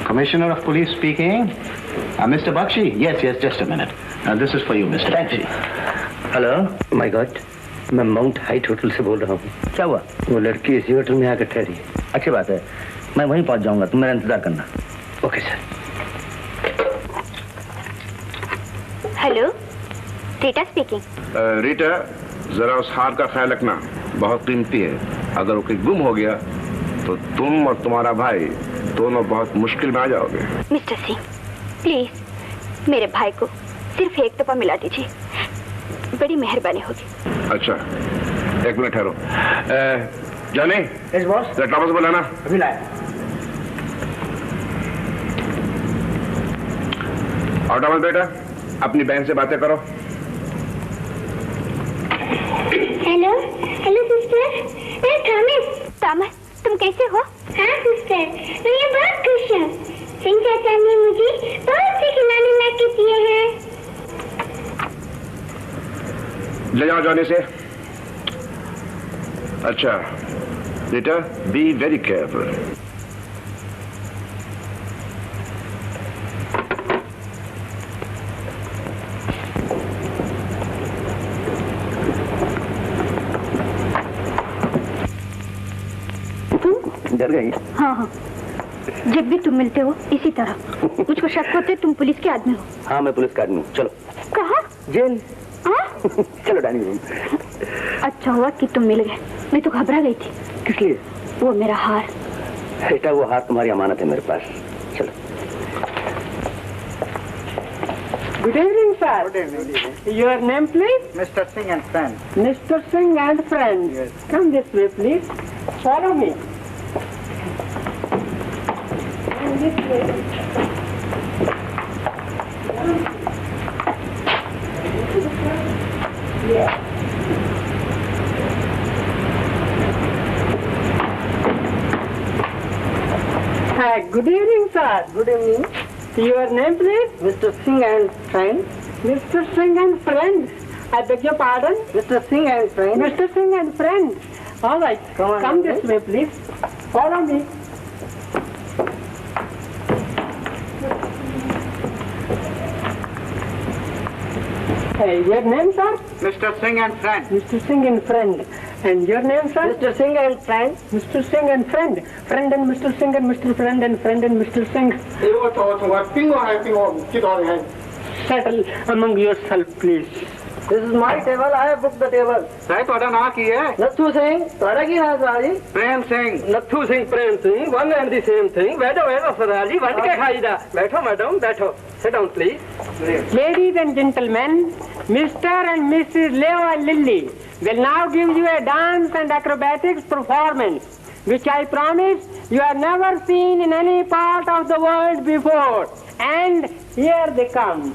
Commissioner of police speaking. Mister Bakshi, yes yes, just a minute, this is for you mister Bakshi. Hello. My god, मैं माउंट हाइट होटल से बोल रहा हूँ। क्या हुआ? वो लड़की इसी होटल में आकर ठहरी है। अच्छी बात है, मैं वहीं पहुंच जाऊंगा, तुम मेरा इंतजार करना। Okay sir. Hello, Rita speaking. Rita, जरा उस हार का ख्याल रखना, बहुत कीमती है। अगर वो कहीं गुम हो गया तो तुम और तुम्हारा भाई दोनों बहुत मुश्किल में आ जाओगे। मिस्टर सिंह, प्लीज मेरे भाई को सिर्फ एक दफा मिला दीजिए, बड़ी मेहरबानी होगी। अच्छा, एक मिनट ठहरो। जाने यस बॉस। टॉमस बुलाना। अभी लाया। और टॉमस बेटा, अपनी बहन से बातें करो। Hello hello sister. Thomas, Thomas तुम कैसे हो? हाँ सिस्टर, मैं बहुत खुश हूँ। सिंह चाचा ने मुझे बहुत से खिलौने लाके दिए हैं। ले जाओ जाने से। अच्छा बेटा, बी वेरी केयरफुल। डर गई? हाँ हाँ, जब भी तुम मिलते हो इसी तरह मुझको शक होते तुम पुलिस के आदमी हो। हाँ, मैं पुलिस का आदमी हूँ। चलो। कहाँ? जेल। हाँ? चलो डाइनिंग रूम। अच्छा हुआ कि तुम मिल गए, मैं तो घबरा गई थी। किस लिए? वो मेरा हार। बेटा, वो हार तुम्हारी अमानत है मेरे पास। चलो। Good evening, sir. Good evening. Your name, please? Mr. Singh and friend. Mr. Singh and friend. Yes. Come this way, please. Follow me. Come this way. Yeah. Hi, good evening, sir. Good evening. Your name, please? Mr. Singh and friend. Mr. Singh and friend. I beg your pardon? Mr. Singh and friend. Mr. Singh and friend. All right. Come this way, please. Follow me. Hey, your name, sir? Mr. Singh and friend. Mr. Singh and friend. And your name, sir? Mr. Singh and friend. Mr. Singh and friend. Friend and Mr. Singh and Mr. Friend and friend and Mr. Singh. Settle among yourself, please. This is my table. I have booked the table. साहब, तुम्हारा नाम की है? नथु सिंह। तुम्हारा की नाम सरदार जी? Prem Singh. Nathu Singh, Prem Singh, one and the same thing. बैठो बैठो सरदार जी, वंड के खाईदा। बैठो मैडम, बैठो। Sit down, please. Ladies and gentlemen, Mr. and Mrs. Leo and Lily will now give you a dance and acrobatics performance, which I promise you have never seen in any part of the world before. And here they come.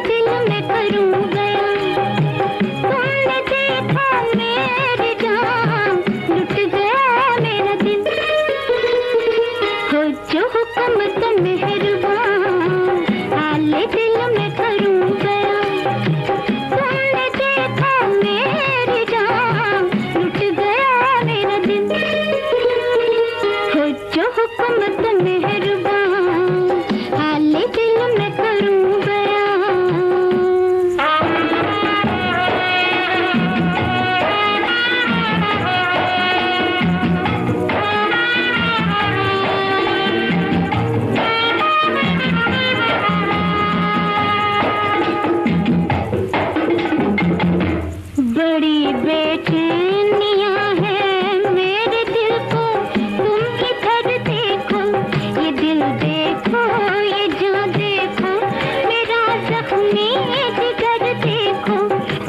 दिल में करूँ गया, तुमने देखा मैं करूं बयां। तुमने देखा मेरी जान, लुट गया मेरा दिल। हो जो हुक्म तुम मेहरबान, हाले दिल में करूं बयां। बड़ी बेचैनियां हैं मेरे दिल को, तुम किधर देखो, ये दिल देखो, ये जान देखो, मेरा जख्मी जिगर देखो।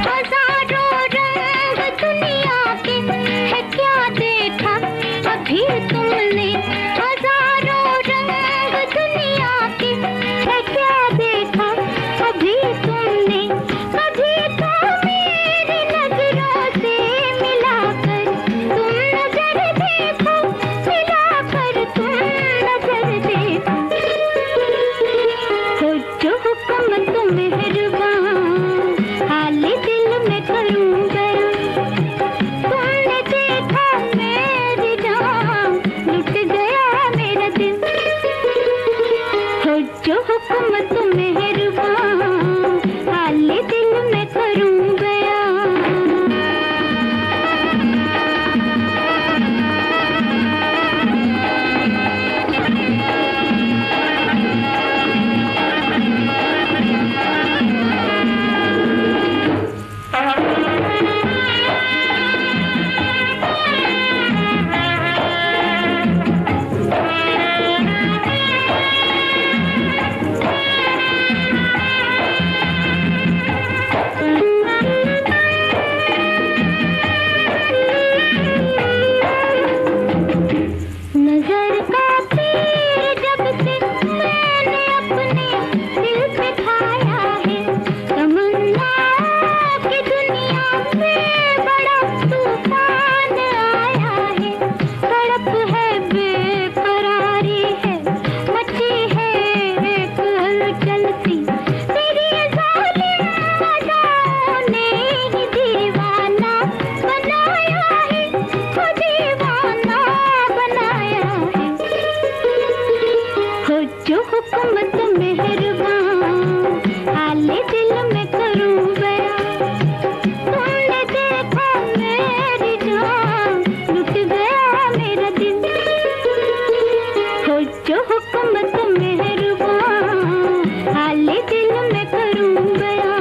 हजारों रंग दुनिया के है क्या देखा अभी तुमने, हजारों रंग दुनिया के है क्या देखा अभी तुमने। कभी तो मेरी नजरों से मिलाकर तुम नजर देखो, मिलाकर तुम नजर देखो। हो जो हुक्म तुम मेहरबान, हाले दिल में करूं बयां। तुमने देखा मेरी जान, लुट गया मेरा दिल। हो जो हुक्म तुम मेहरबान, हाले दिल में करूं बयां। नजर का तीर जब से मैंने अपने दिल पे खाया है, तमन्ना की दुनिया में बड़ा तूफान आया है। तड़प है बेकरारी है, मची है एक हलचल सी, तेरी जालिम अदाओं ने ही दीवाना बनाया है, वो दीवाना बनाया है। हो जो हुक्म तुम मेहरबान, हाले दिल में करूं बयां। तुमने देखा मेरी जान, लुट गया मेरा दिल। हो जो हुक्म तुम मेहरबान, हाले दिल में करूं बयां।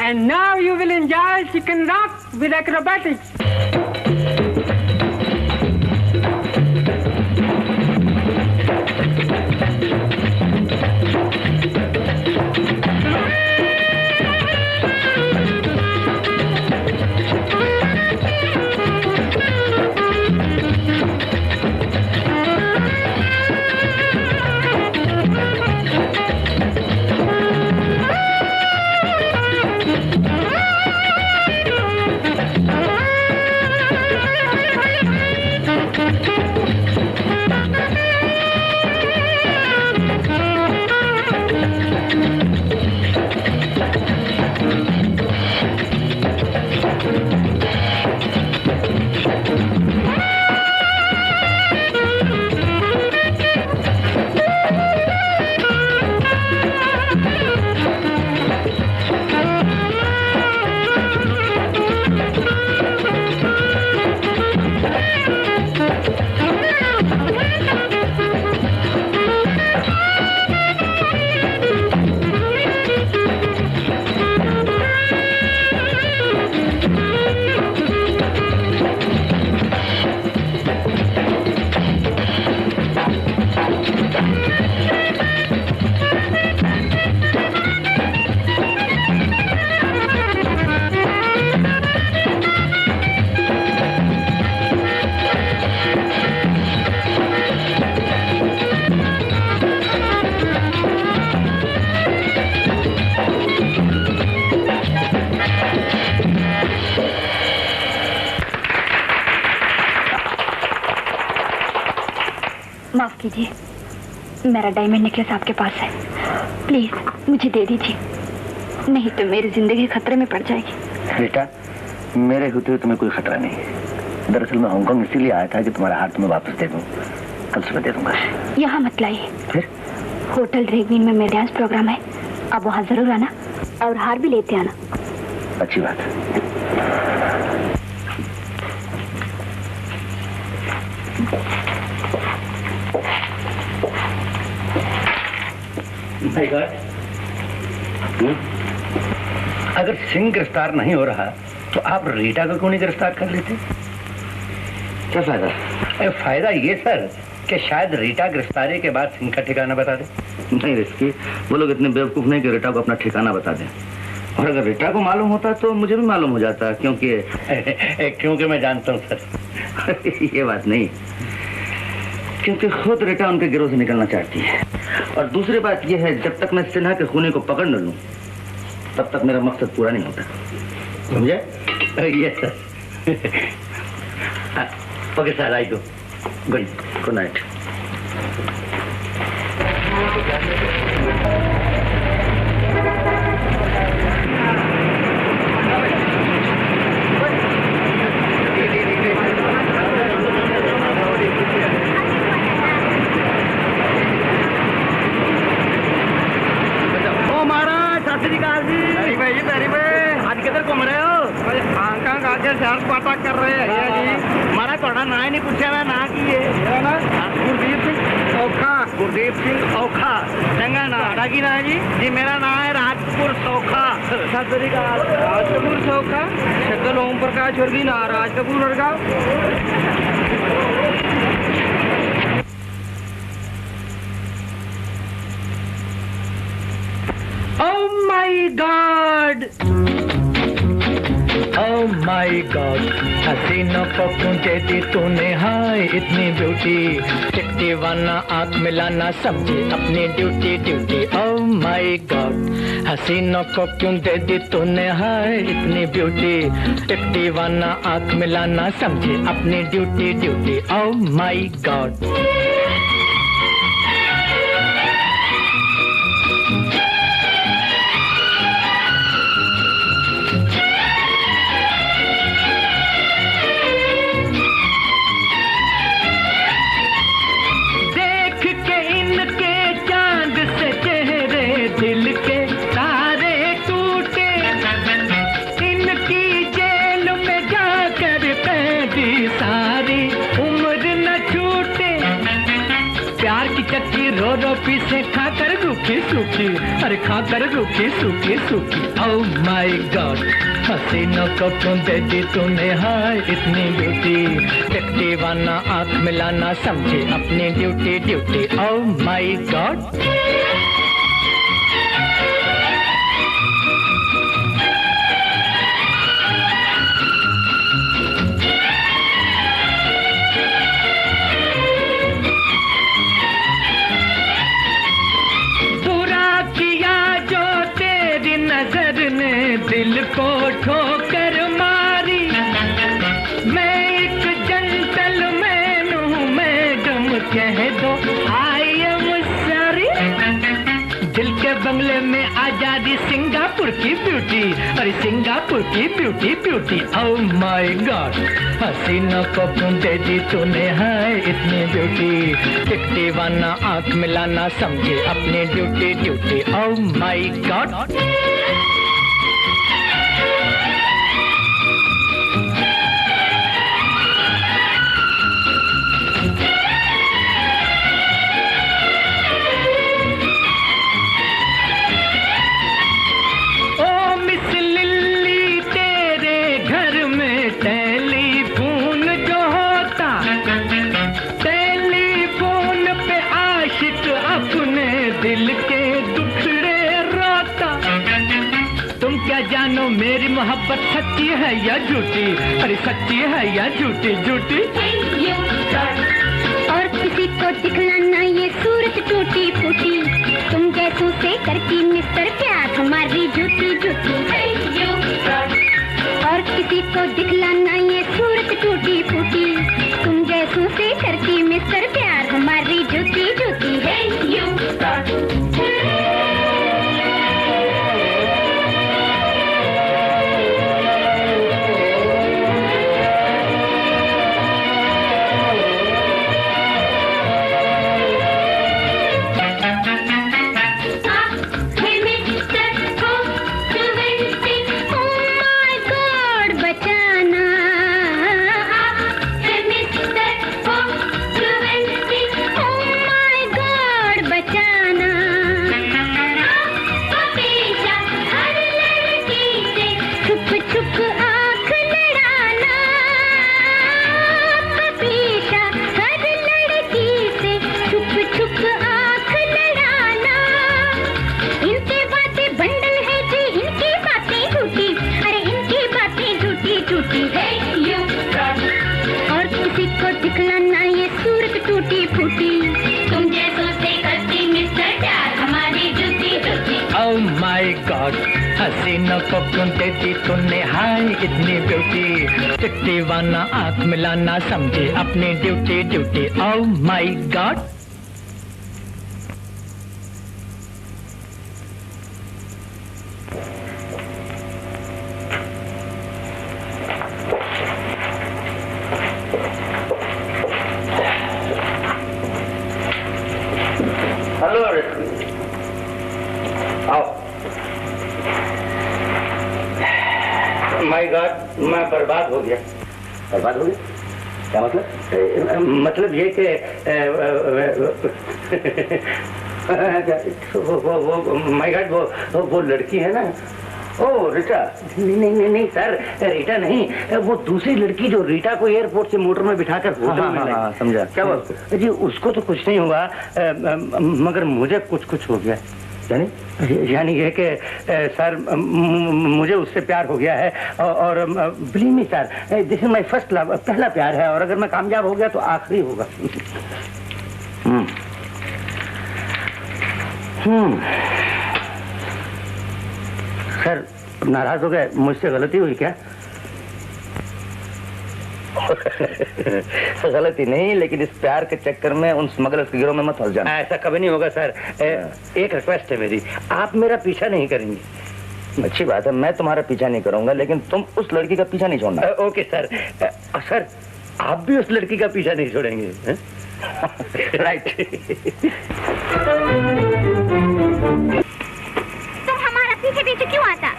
And now you will enjoy chicken rock with acrobatics. कीजिए, मेरा डायमंड नेकलेस आपके पास है, प्लीज मुझे दे दीजिए, नहीं तो मेरी जिंदगी खतरे में पड़ जाएगी। बेटा, मेरे होते हुए तुम्हें कोई खतरा नहीं है। दरअसल मैं हांगकांग इसीलिए आया था कि तुम्हारा हार तुम्हें वापस दे दूं। कल सुबह दे दूंगा। यहाँ मत लाइए। फिर? होटल ड्रेगवीन में मेरा डांस प्रोग्राम है, आप वहाँ जरूर आना और हार भी लेते आना। अच्छी बात है। भाई गॉड, अगर सिंह गिरफ्तार नहीं हो रहा तो आप रीटा को क्यों नहीं गिरफ्तार कर लेते? क्या फायदा? फायदा ये सर कि शायद रीटा गिरफ्तारी के बाद सिंह का ठिकाना बता दे। नहीं रिस्की, वो लोग इतने बेवकूफ नहीं कि रीटा को अपना ठिकाना बता दें। और अगर रीटा को मालूम होता तो मुझे भी मालूम हो जाता, क्योंकि मैं जानता हूँ सर। ये बात नहीं, क्योंकि खुद रीटा उनके गिरोह से निकलना चाहती है। और दूसरी बात यह है, जब तक मैं सिन्हा के खूनी को पकड़ न लूं तब तक मेरा मकसद पूरा नहीं होता, समझे? Yes sir. Okay sir, I go. Good night. कर रहे हैं जी। हमारा थोड़ा ना ही नहीं पूछा, मैं ना की है गुरदीप सिंह औखा। गुरदीप सिंह औखा चंगा ना की ना जी? जी मेरा नाम है राजकपूर सौखा। राजकपूर सौखा, शक्ल ओम प्रकाश वर्गी ना राज कपूर वर्गा। Oh my God! Oh my God! हसीनों को पूछे दी तूने हाय इतनी ब्यूटी, चिट्टी वाना आँख मिलाना समझे अपनी duty duty. Oh my God! हसीनों को क्यों दे दी तूने हाय इतनी ब्यूटी, चिट्टी वाना आँख मिलाना समझे अपनी duty duty. Oh my God! पीछे खाकर रूखी सूखी, अरे खाकर रूखी सूखी सूखी। Oh my God! हसीनों को क्यों दे दी तूने हाय इतनी ब्यूटी, दिखती वाना आँख मिलाना समझे अपनी duty duty. Oh my God! दिल को ठोकर मारी, मैं एक जेंटलमैन हूँ मैडम कह दो आई एम सॉरी। दिल के बंगले में आजादी सिंगापुर की ब्यूटी, अरे सिंगापुर की beauty beauty. Oh my God! हसीनों को क्यों दे दी तूने हाय इतनी ब्यूटी, दिखती वाना आँख मिलाना समझे अपनी duty duty. Oh my God! जानो मेरी मोहब्बत सच्ची है या झूठी, अरे सच्ची है या झूठी झूठी। और किसी को दिखलाना ये सूरत टूटी फूटी, तुम जैसों से करती मिस्टर प्यार हमारी झूठी झूठी। और किसी को दिखलाना ये सूरत टूटी फूटी, तुम जैसों से करती मिस्टर प्यार हमारी झूठी दिखलाना ये सूरत टूटी फूटी, तुम जैसों से करती मिस्टर प्यार हमारी duty duty. Oh my God, हसीनों को क्यों देती तूने हाय इतनी ब्यूटी, चिट्टी वाना आँख मिलाना समझे अपनी duty duty. Oh my God। Hello, आओ। माय गॉड, मैं बर्बाद हो गया। बर्बाद हो गया? क्या मतलब? मतलब ये कि माय गॉड, वो लड़की है ना, ओ रीटा। नहीं सर, रीटा नहीं, वो दूसरी लड़की जो रीटा को एयरपोर्ट से मोटर में बिठाकर होटल में लाई। समझा। क्या बात जी? उसको तो कुछ नहीं हुआ, मगर मुझे कुछ हो गया। यानी ये कि सर मुझे उससे प्यार हो गया है, और believe me sir, this is my first love, पहला प्यार है, और अगर मैं कामयाब हो गया तो आखिरी होगा। सर नाराज हो गए, मुझसे गलती हुई क्या? गलती नहीं, लेकिन इस प्यार के चक्कर में उन स्मगलर्स के गिरोह में मत फंस जाना। ऐसा कभी नहीं होगा सर। एक रिक्वेस्ट है मेरी, आप मेरा पीछा नहीं करेंगे। अच्छी बात है, मैं तुम्हारा पीछा नहीं करूंगा, लेकिन तुम उस लड़की का पीछा नहीं छोड़ना। Okay sir. सर आप भी उस लड़की का पीछा नहीं छोड़ेंगे? राइट। तुम हमारा पीछे पीछे क्यों आता?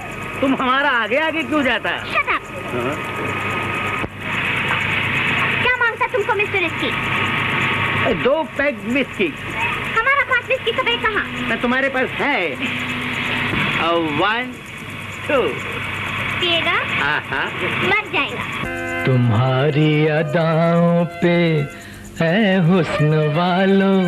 तुम हमारा आगे आगे क्यों जाता? Shut up. क्या मांगता तुमको मिस्टर विस्की? 2 pack whisky. हमारा पास विस्की का बैग कहाँ? मैं तुम्हारे पास है। 1 2। पिएगा? मर जाएगा। तुम्हारी अदाओं पे ऐ हुस्न वालों,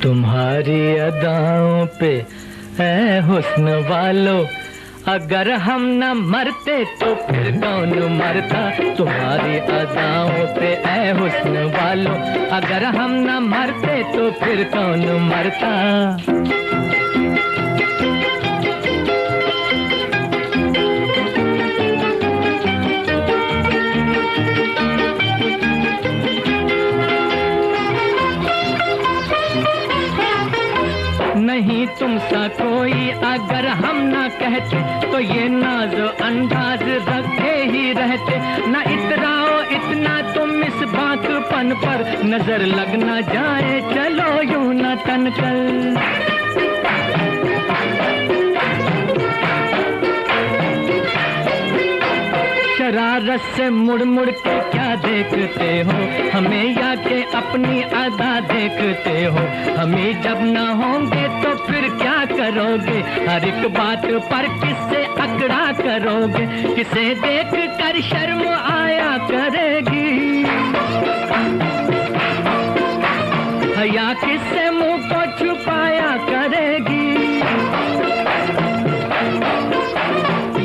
तुम्हारी अदाओं पे ऐ हुस्न वालों, अगर हम न मरते तो फिर कौन मरता। तुम्हारी अदाओं पे ऐ हुस्न वालों, अगर हम न मरते तो फिर कौन मरता। नहीं तुमसा कोई अगर हम ना कहते, तो ये नाज़ो अंदाज रखे ही रहते। ना इतराओ इतना तुम इस बातपन पर, नजर लग ना जाए चलो यूं ना तनकर। शरारत से मुड़ मुड़ के क्या देखते हो हमें, या के अपनी अदा देखते हो हमें। जब ना होंगे तो फिर क्या करोगे, हर एक बात पर किससे अकड़ा करोगे। किसे देख कर शर्म आया करेगी, हया किससे मुंह को छुपाया करेगी।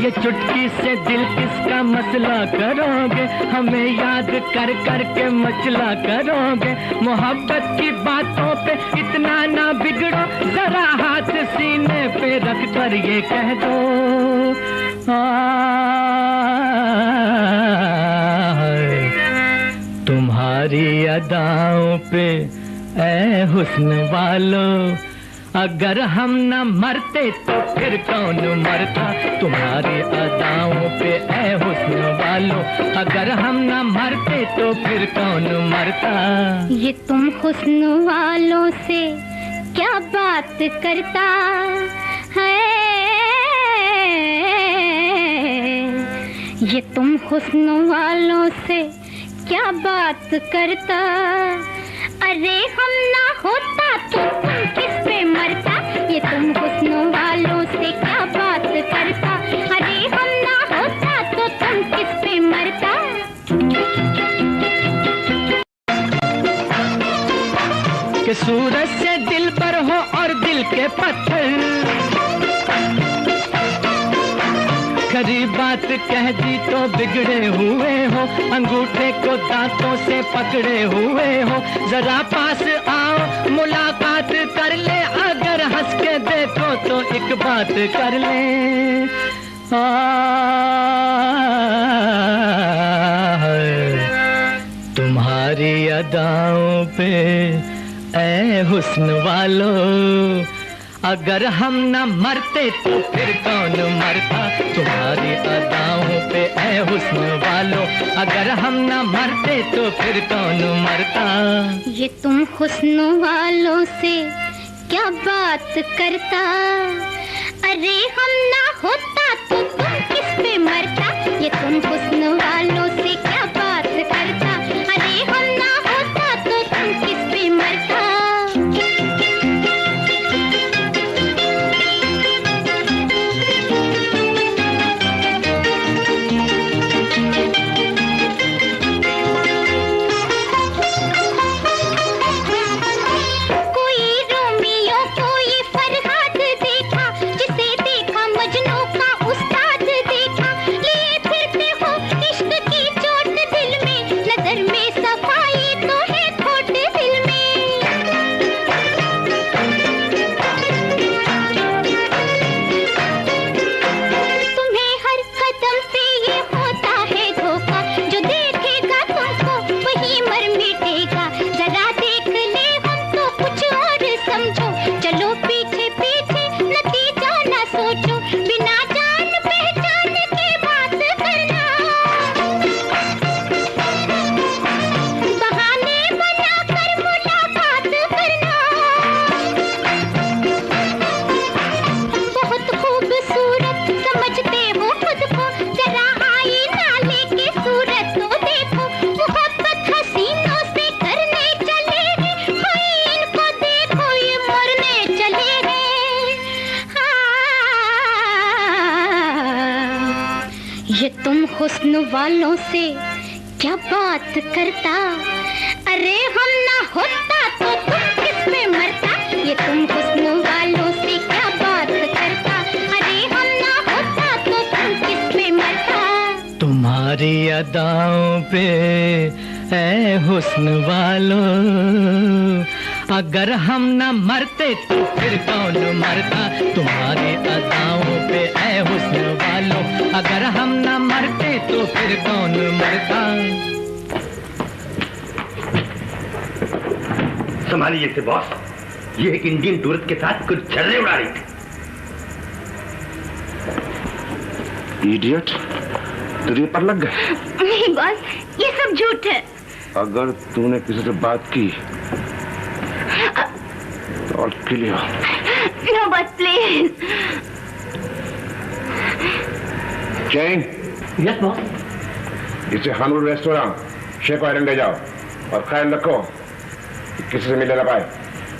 ये चुटकी से दिल किसका मसला करोगे, हमें याद कर कर के मचला करोगे। मोहब्बत की बातों पे इतना ना बिगड़ो, जरा हाथ सीने पे रख कर ये कह दो, तुम्हारी अदाओं पे ऐ हुस्न वालों, अगर हम न मरते तो फिर कौन मरता। तुम्हारी अदाओं पे ऐ हुस्न वालों, अगर हम न मरते तो फिर कौन मरता। ये तुम हुस्न वालों से क्या बात करता है, ये तुम हुस्न वालों से क्या बात करता। अरे हम ना होता तो तुम किस पे मरता, ये तुम हुस्न वालों से क्या बात करता। अरे हम ना होता तो तुम किस पे मरता। कि सूरज से दिल पर हो और दिल के पत्थर, खरी बात कह दी तो बिगड़े हुए हो, अंगूठे को दांतों से पकड़े हुए हो। जरा पास आओ मुलाकात कर ले, अगर हंस के देखो तो एक बात कर ले। तुम्हारी अदाओं पे ऐ हुस्न वालों, अगर हम न मरते तो फिर कौन मरता। तुम्हारी अदाओं पे ऐ हुस्न वालों, अगर हम न मरते तो फिर कौन मरता। ये तुम हुस्न वालों से क्या बात करता, अरे हम ना होता तो तुम किस पे मरता। ये तुम हुस्न वालों से क्या बात करता, अरे हम ना होता तो तुम किस पे मरता। हुस्न वालों से क्या बात करता, अरे हम ना होता तो तुम किस पे मरता। ये तुम हुस्न वालों से क्या बात करता, अरे हम ना होता तो तुम किस पे मरता। तुम्हारी अदाओं पे ऐ हुस्न वालों, अगर हम न मरते तो फिर कौन मरता। तुम्हारी अदाओं पे ऐ हुस्न वालों, अगर हम न मरते तो फिर कौन मरता। संभालिए इसे बॉस, ये एक इंडियन टूरिस्ट के साथ कुछ झर्रे उड़ा रही थी। इडियट, तुझे पर लग गए? नहीं बॉस, ये सब झूठ है। अगर तूने किसी से बात की तो और kill you. No boss please. Jain. Yes boss. इसे हानवुड रेस्टोरेंट शेक आइलैंड ले जाओ और ख्याल रखो किसी से मिलने ना पाए।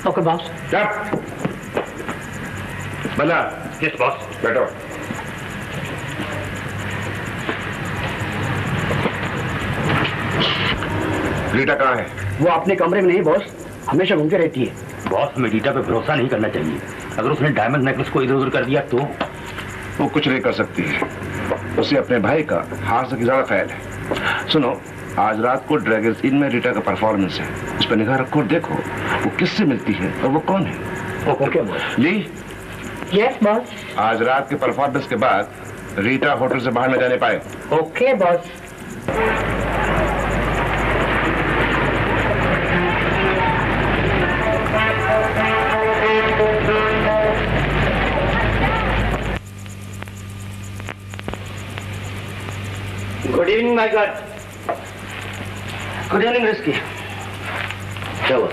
Okay boss. बना। Yes boss. बैठो। रीटा कहाँ है? वो अपने कमरे में नहीं बॉस, हमेशा घूमते रहती है। बॉस, हमें रीटा पे भरोसा नहीं करना चाहिए। अगर उसने डायमंड नेकलेस को इधर उधर कर दिया तो वो कुछ नहीं कर सकती है। उसे अपने भाई का हार से ज्यादा ख्याल है। सुनो, आज रात को ड्रैगन्स इन में रीटा का परफॉर्मेंस है, उस पर निगाह रखो, देखो वो किससे मिलती है और वो कौन है। Okay boss. Lee. Yes boss. आज रात के परफॉर्मेंस के बाद रीटा होटल से बाहर न जाने पाए। Okay boss. Good evening my God. Good evening risky. चलो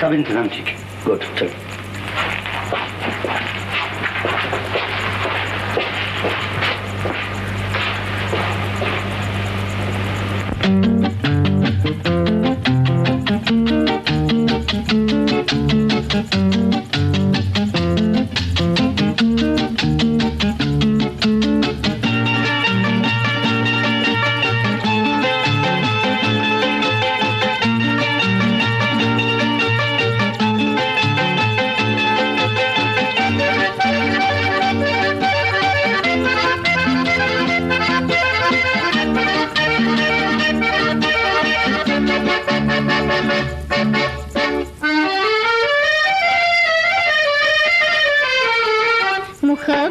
सब इंतजाम ठीक है। गुड, चलो।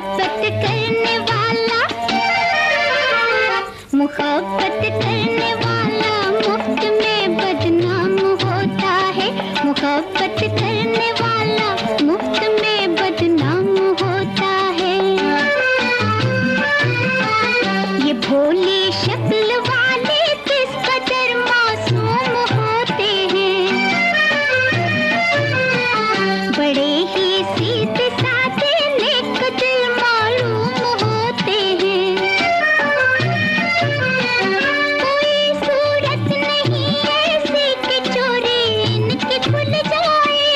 मोहब्बत करने वाला, मोहब्बत करने वाला मुफ्त में बदनाम होता है, मोहब्बत करने वाला मुफ्त में बदनाम होता है। ये भोली शक्ल वाले किस कदर मासूम होते हैं, बड़े ही सीधे साधे नेक दिल मालूम होते हैं। कोई सूरत नहीं ऐसी कि चोरी इनकी खुल जाए,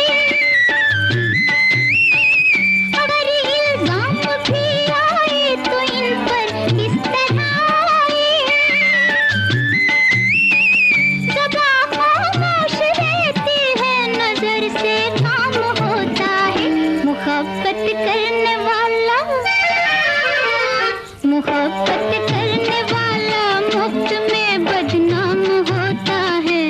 अगर इल्जाम भी आए तो इन पर इस तरह आए, ज़बां खामोश रहती है, नजर से काम होता है। मोहब्बत करने वाला, मोहब्बत करने वाला मुफ्त में बदनाम होता है।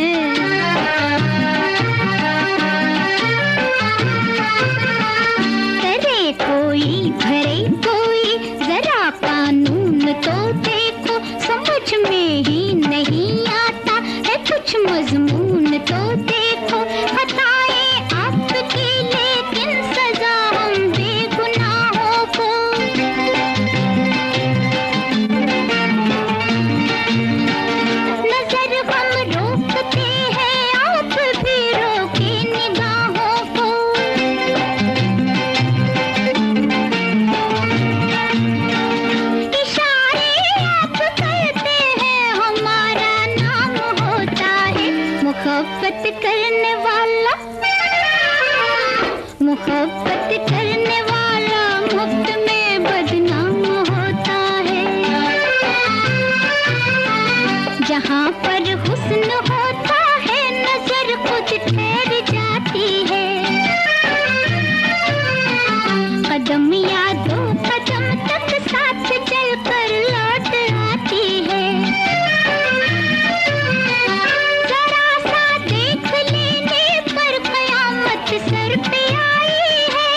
करे कोई भरे कोई, जरा कानून तो देखो, समझ में ही नहीं आता है कुछ मजमून तो देखो। खताएं आपकी लेकिन सजा हम बेगुनाहों को, नजर हम रोकते हैं आप भी रोके निगाहों को। इशारे आप करते हैं हमारा नाम होता है। मोहब्बत करने वाला, मोहब्बत करने वाला मुफ्त में बदनाम होता है। जहाँ पर हुस्न होता है नजर खुद ठहर जाती है, कदम या दो कदम तक साथ चलकर लौट आती है। जरा सा देख लेने पर कयामत सर पे आई है,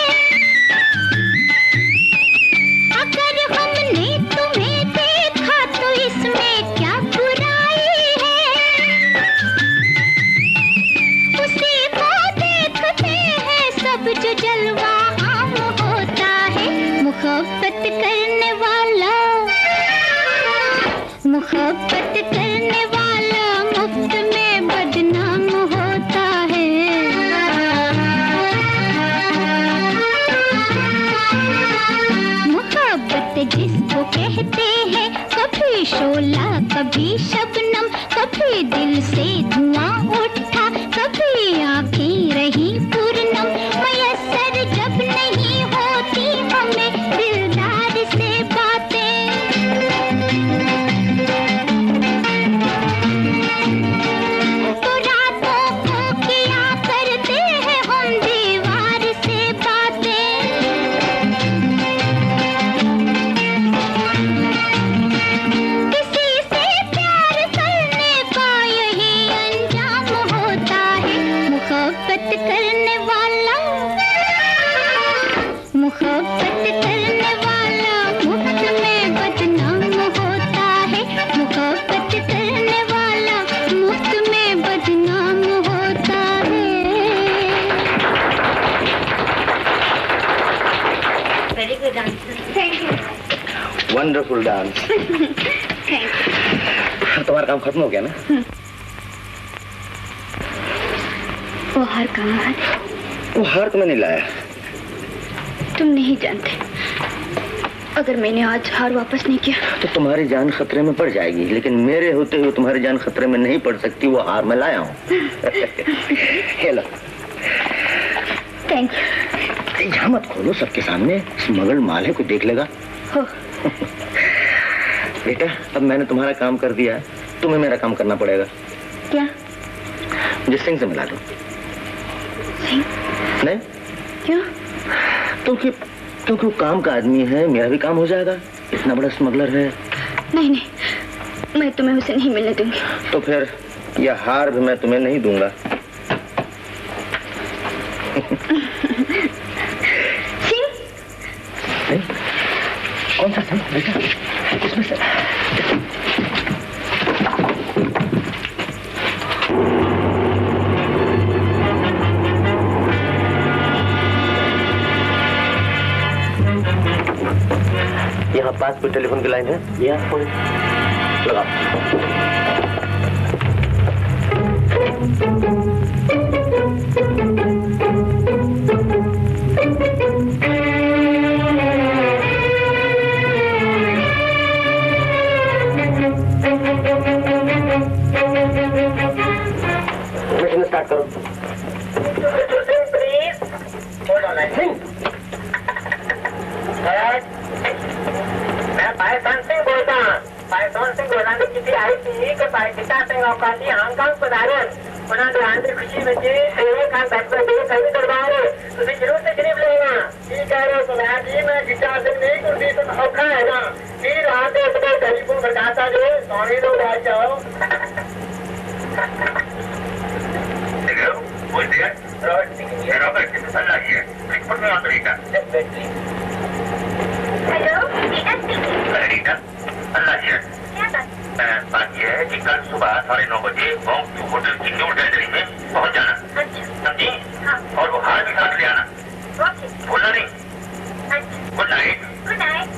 अगर हमने तुम्हें देखा तो इसमें क्या बुराई है। उसी को देखते हैं सब जो जलवा आम होता है। मोहब्बत करने वाला, मोहब्बत करने वाला मुफ्त में बदनाम होता है। मोहब्बत जिसको कहते हैं, कभी शोला कभी शबनम, कभी दिल से धुआं उठा कभी आंखें रही पूर्णम। मयस्सर जब नहीं होती हमें दिलदार से बातें, तो रातों को किया करते हैं हम दीवार से बातें। किसी से प्यार करने का यही अंजाम होता है। मोहब्बत करने वाला, मोहब्बत करने वाला मुफ्त में बदनाम होता है। मोहब्बत करने वाला मुफ्त में बदनाम होता है। Very good answer. Thank you. Wonderful dance. Thank you. तुम्हारा काम खत्म हो गया ना? वो हार कहाँ है? वो हार तो मैं नहीं लाया। तुम नहीं जानते, अगर मैंने आज हार वापस नहीं किया तो तुम्हारी जान खतरे में पड़ जाएगी, लेकिन मेरे होते हुए तुम्हारी जान खतरे में नहीं पड़ सकती। वो हार मैं लाया हूँ। हेलो। Thank you. यहाँ मत खोलो सबके सामने, स्मगल्ड माल है, कोई देख लेगा। हो। बेटा अब मैंने तुम्हारा काम कर दिया, तुम्हें मेरा काम करना पड़ेगा। क्या? मुझे सिंह से मिला दो। सिंह? नहीं? क्यों? क्योंकि वो काम का आदमी है, मेरा भी काम हो जाएगा। इतना बड़ा स्मगलर है। नहीं नहीं, मैं तुम्हें उसे नहीं मिलने दूंगी। तो फिर यह हार भी मैं तुम्हें नहीं दूंगा। सिंह? कौन सा सिम बेटा? इसमें से यहाँ पास कोई टेलीफोन की लाइन है? यहाँ फोन लगाओ। मिशन स्टार्ट करो। Please hold on line. मैं पायसान सिंह बोलता हूँ। पायसान सिंह बोलाने की आई थी कि पाकिस्तान सिंह अवकाशी हांगकांग पधारे। उन्होंने आंधी खुशी में जी सेवे का डॉक्टर भी कहीं करवाओ। तुझे जरूर तकलीफ लेना। ठीक कह रहे हो सुना जी, मैं गिटार सिंह नहीं कुर्सी तो औखा है ना। फिर आते अपने गरीबों बताता जो सोनी लोग आ जाओ। बोल दिया रॉबर्ट की मसला ही है। रिपोर्ट में अमेरिका। हेलो रीटा, अल्लाह जी बात यह है कि कल सुबह 9:30 बजे होंग होटल की न्यू गैलरी में पहुंच जाना। समझी? और वो हार भी साथ ले आना। भूलना नहीं। Good night. Good night.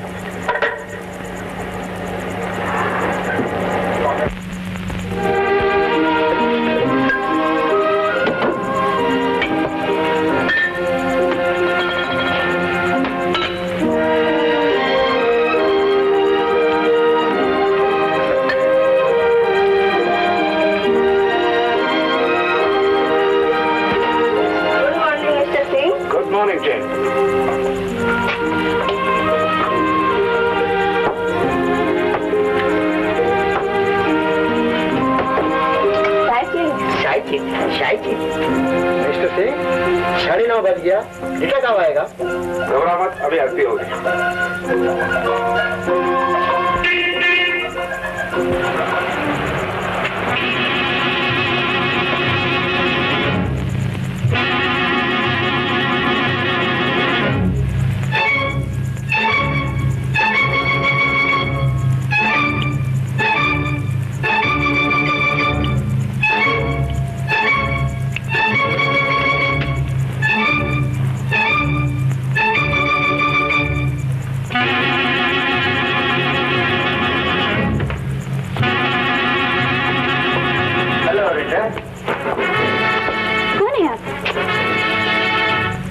Mister Singh, 9:30 बज गया। रीटा कब आएगा? घबरा मत, अभी आती होगी।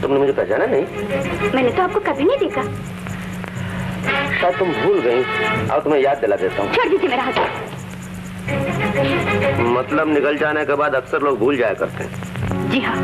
तुमने मुझे पहचाना नहीं? मैंने तो आपको कभी नहीं देखा। शायद तुम भूल गई। अब तुम्हें याद दिला देता हूँ। छोड़ दीजिए मेरा हाथ। मतलब निकल जाने के बाद अक्सर लोग भूल जाया करते हैं। जी हाँ।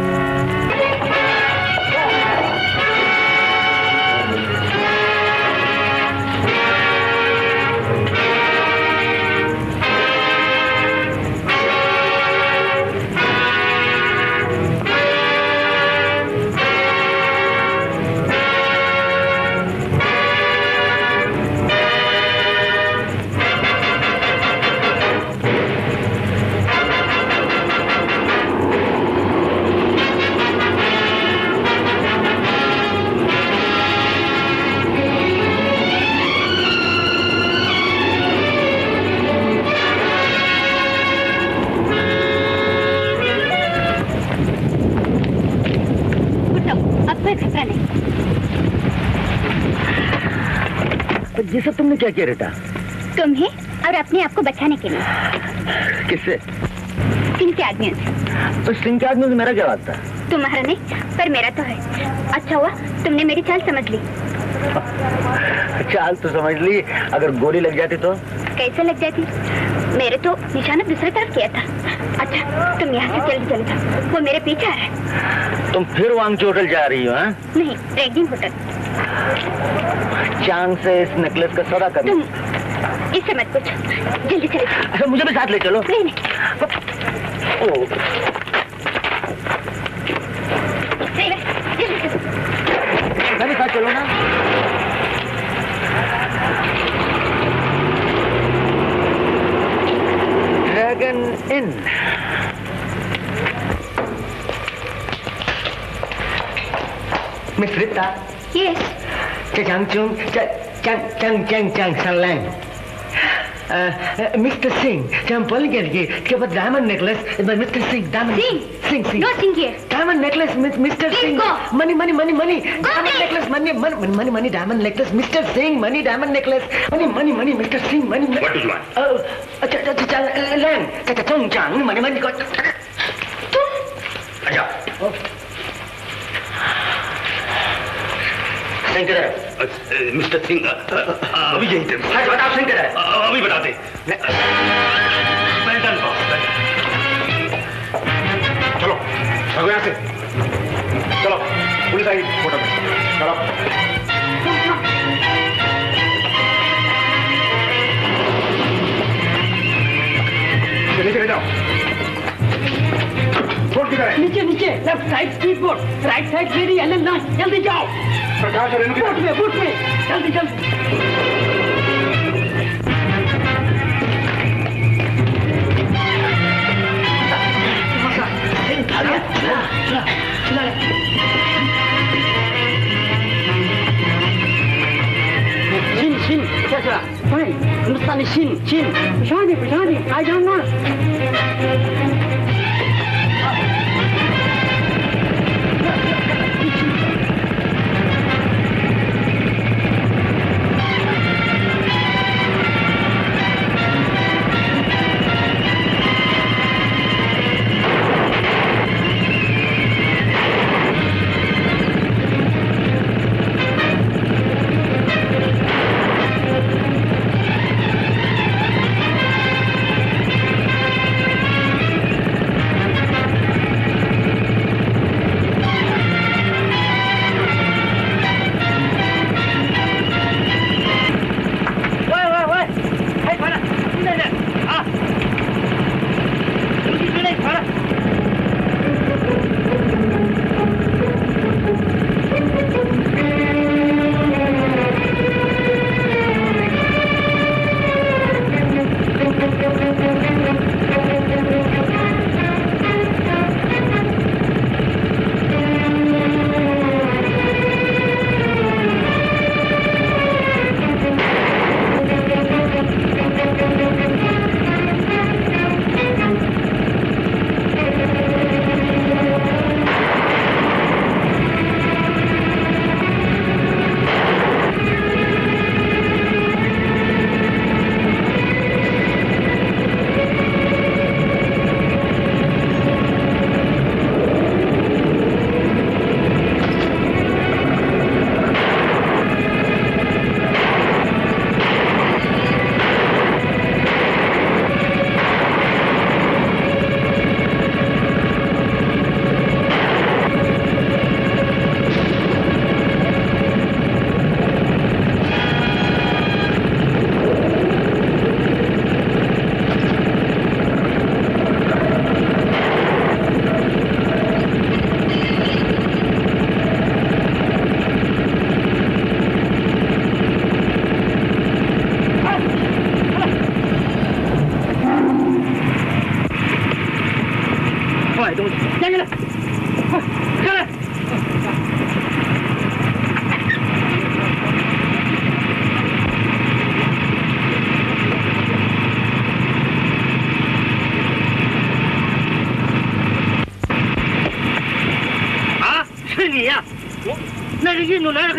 ये सब तुमने क्या किया रीटा? तुम्हें और अपने आप को बचाने के लिए। किससे? सिंह के आदमियों से। तो सिंह के आदमियों से मेरा क्या बात था? तुम्हारा नहीं पर मेरा तो है। अच्छा हुआ तुमने मेरी चाल समझ ली। चाल तो समझ ली, अगर गोली लग जाती तो? कैसे लग जाती? मेरे तो निशाना दूसरी तरफ किया था। अच्छा तुम यहाँ से जल्दी चले जाओ, वो मेरे पीछे आ रहा है। तुम फिर वांगचू होटल जा रही हो? नहीं, रेडिंग होटल। चांद से इस नेकलेस का सौदा करना। तुम इससे मत पूछो, जल्दी चले जाओ। अच्छा मुझे भी साथ ले चलो। नहीं नहीं। मैं भी साथ चलो ना। Dragon Inn. Miss Rita. Yes. चांगचूंग चंग सलैंग। मिस्टर सिंह, चंपल के बाद diamond necklace, mister Singh diamond Singh no Singh here. Diamond necklace mister Singh, money diamond necklace, money diamond necklace mister Singh, money diamond necklace, money mister Singh, money. What is one? अच्छा Lang Chang Chang money को अच्छा Shankar mister Singh अभी यही थे। बताओ शंकर अभी बताते। Well boss. चलो भागो यहाँ से। चलो पुलिस आई फोटो में। चलो नीचे ले जाओ। बोर्ड किधर है? नीचे left side speed board, right side ready Allen launch. जल्दी जाओ। प्रकाश और रेणु बोट में जल्दी शिन क्या हिंदुस्तानी शिन पिछाड़ी आई जाओ ना।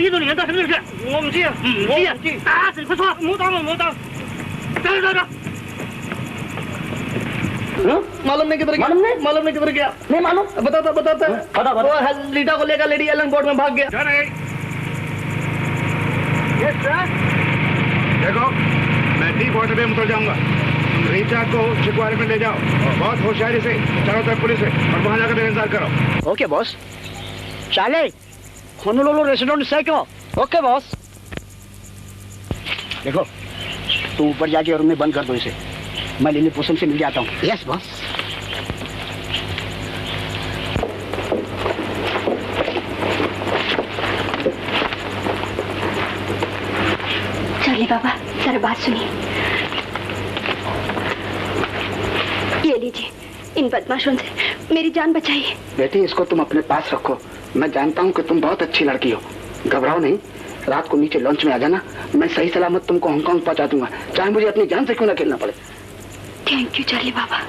呢度連人都係咁樣嘅，我唔知啊，唔知啊，打成個錯，唔好打我，唔好打，走。मालूम नहीं किधर गया? मालूम नहीं किधर गया? नहीं मालूम। बताता। वो लीटा को लेकर लेडी एलन बोर्ड में भाग गया। Yes sir. देखो, मैं डी क्वार्टर पे उतर जाऊंगा। तुम रीचा को चिकवारी में ले जाओ और बहुत होशियारी से चारों तरफ पुलिस है और वहां जाकर मेरा इंतजार करो। Okay boss. चाले, होनोलुलु रेस्टोरेंट से क्यों? Okay boss. देखो, तू ऊपर जाके रूम में बंद कर दो इसे। मैं लिली पुसम से मिल जाता हूँ। Yes boss. चलिए बाबा, जरा बात सुनिए। ये लीजिए, इन बदमाशों से मेरी जान बचाइए। बेटी, इसको तुम अपने पास रखो। मैं जानता हूँ कि तुम बहुत अच्छी लड़की हो। घबराओ नहीं, रात को नीचे लॉन्च में आ जाना, मैं सही सलामत तुमको हांगकांग पहुंचा दूंगा, चाहे मुझे अपनी जान से क्यों ना खेलना पड़े। थैंक यू चार्ली बाबा।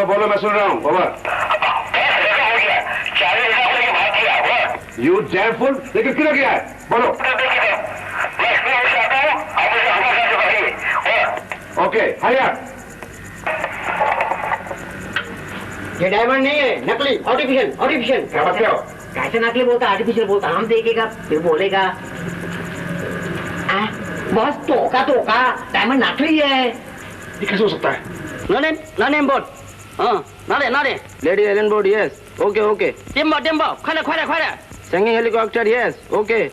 बोलो, मैं सुन रहा हूँ। ओवर। यू डैमफुल, लेकिन क्यों किया है? बोलो। ओके, हरिया। ये डायमंड नहीं है, नकली, आर्टिफिशियल। क्या बात हो? कैसे नकली बोलता, आर्टिफिशियल बोलता? हम देखेगा फिर बोलेगा बस धोखा, डायमंड नकली है। ये कैसे हो सकता है? No name board. Nade. Lady Ellen board, yes. Okay. Timbo. Khwara. Singing helicopter, yes. Okay.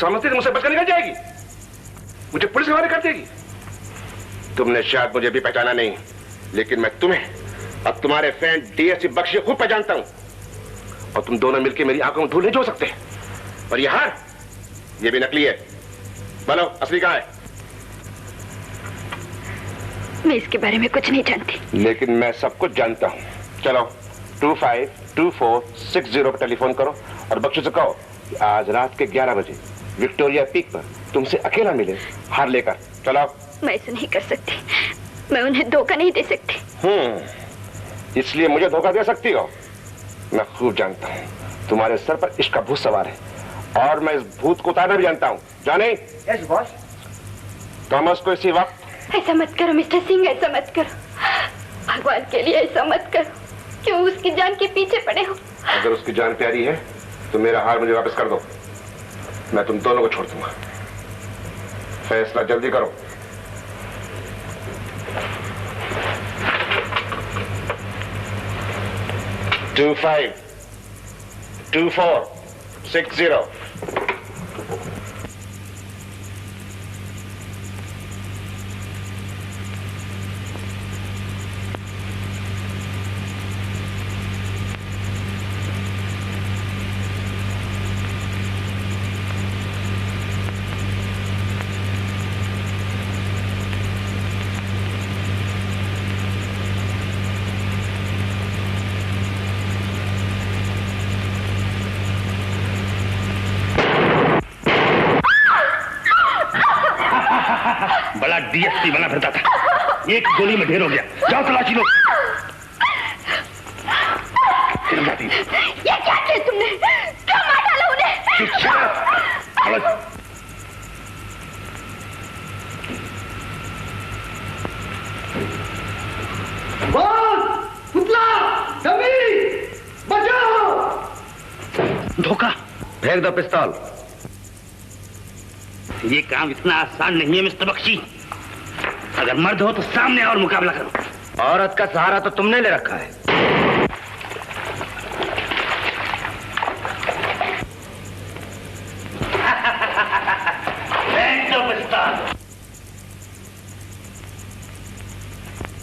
समझती तो मुझसे बचकर निकल जाएगी, मुझे पुलिस हवाले कर देगी। तुमने शायद मुझे भी पहचाना नहीं, लेकिन मैं तुम्हें और तुम्हारे फ्रेंड डीएसपी बख्शी खूब पहचानता हूं, और तुम दोनों मिलकर मेरी आंखों में धूल नहीं झोंक सकते। और ये हार, ये भी नकली है। बोलो, असली कहां है? मैं इसके बारे में कुछ नहीं जानती, लेकिन मैं सब कुछ जानता हूं। चलो 252460 पर टेलीफोन करो और बख्शी से कहो आज रात के 11 बजे विक्टोरिया पीक पर तुमसे अकेला मिले, हार लेकर। चलो। मैं ऐसा नहीं कर सकती, मैं उन्हें धोखा नहीं दे सकती। इसलिए मुझे धोखा दे सकती हो? मैं खूब जानता हूँ तुम्हारे सर पर इश्क का भूत सवार है, और मैं इस भूत को उतारना भी जानता हूँ। जाने? Yes boss. थॉमस को इसी वक्त। ऐसा मत करो मिस्टर सिंह, ऐसा मत करो, भगवान के लिए ऐसा मत करो। क्यों उसकी जान के पीछे पड़े हो? अगर उसकी जान प्यारी है तो मेरा हार मुझे वापस कर दो, मैं तुम दोनों को छोड़ दूंगा। फैसला जल्दी करो। टू 252460। बड़ा डीएसपी बना फिरता था, एक गोली में ढेर हो गया। जाओ तलाशी लो। ये क्या किया तुमने? क्यों मार डाला उन्हें? पुतला, डमी, बचाओ! धोखा। फेंक दो पिस्तौल। ये काम इतना आसान नहीं है मिस्टर बख्शी। अगर मर्द हो तो सामने और मुकाबला करो। औरत का सहारा तो तुमने ले रखा है।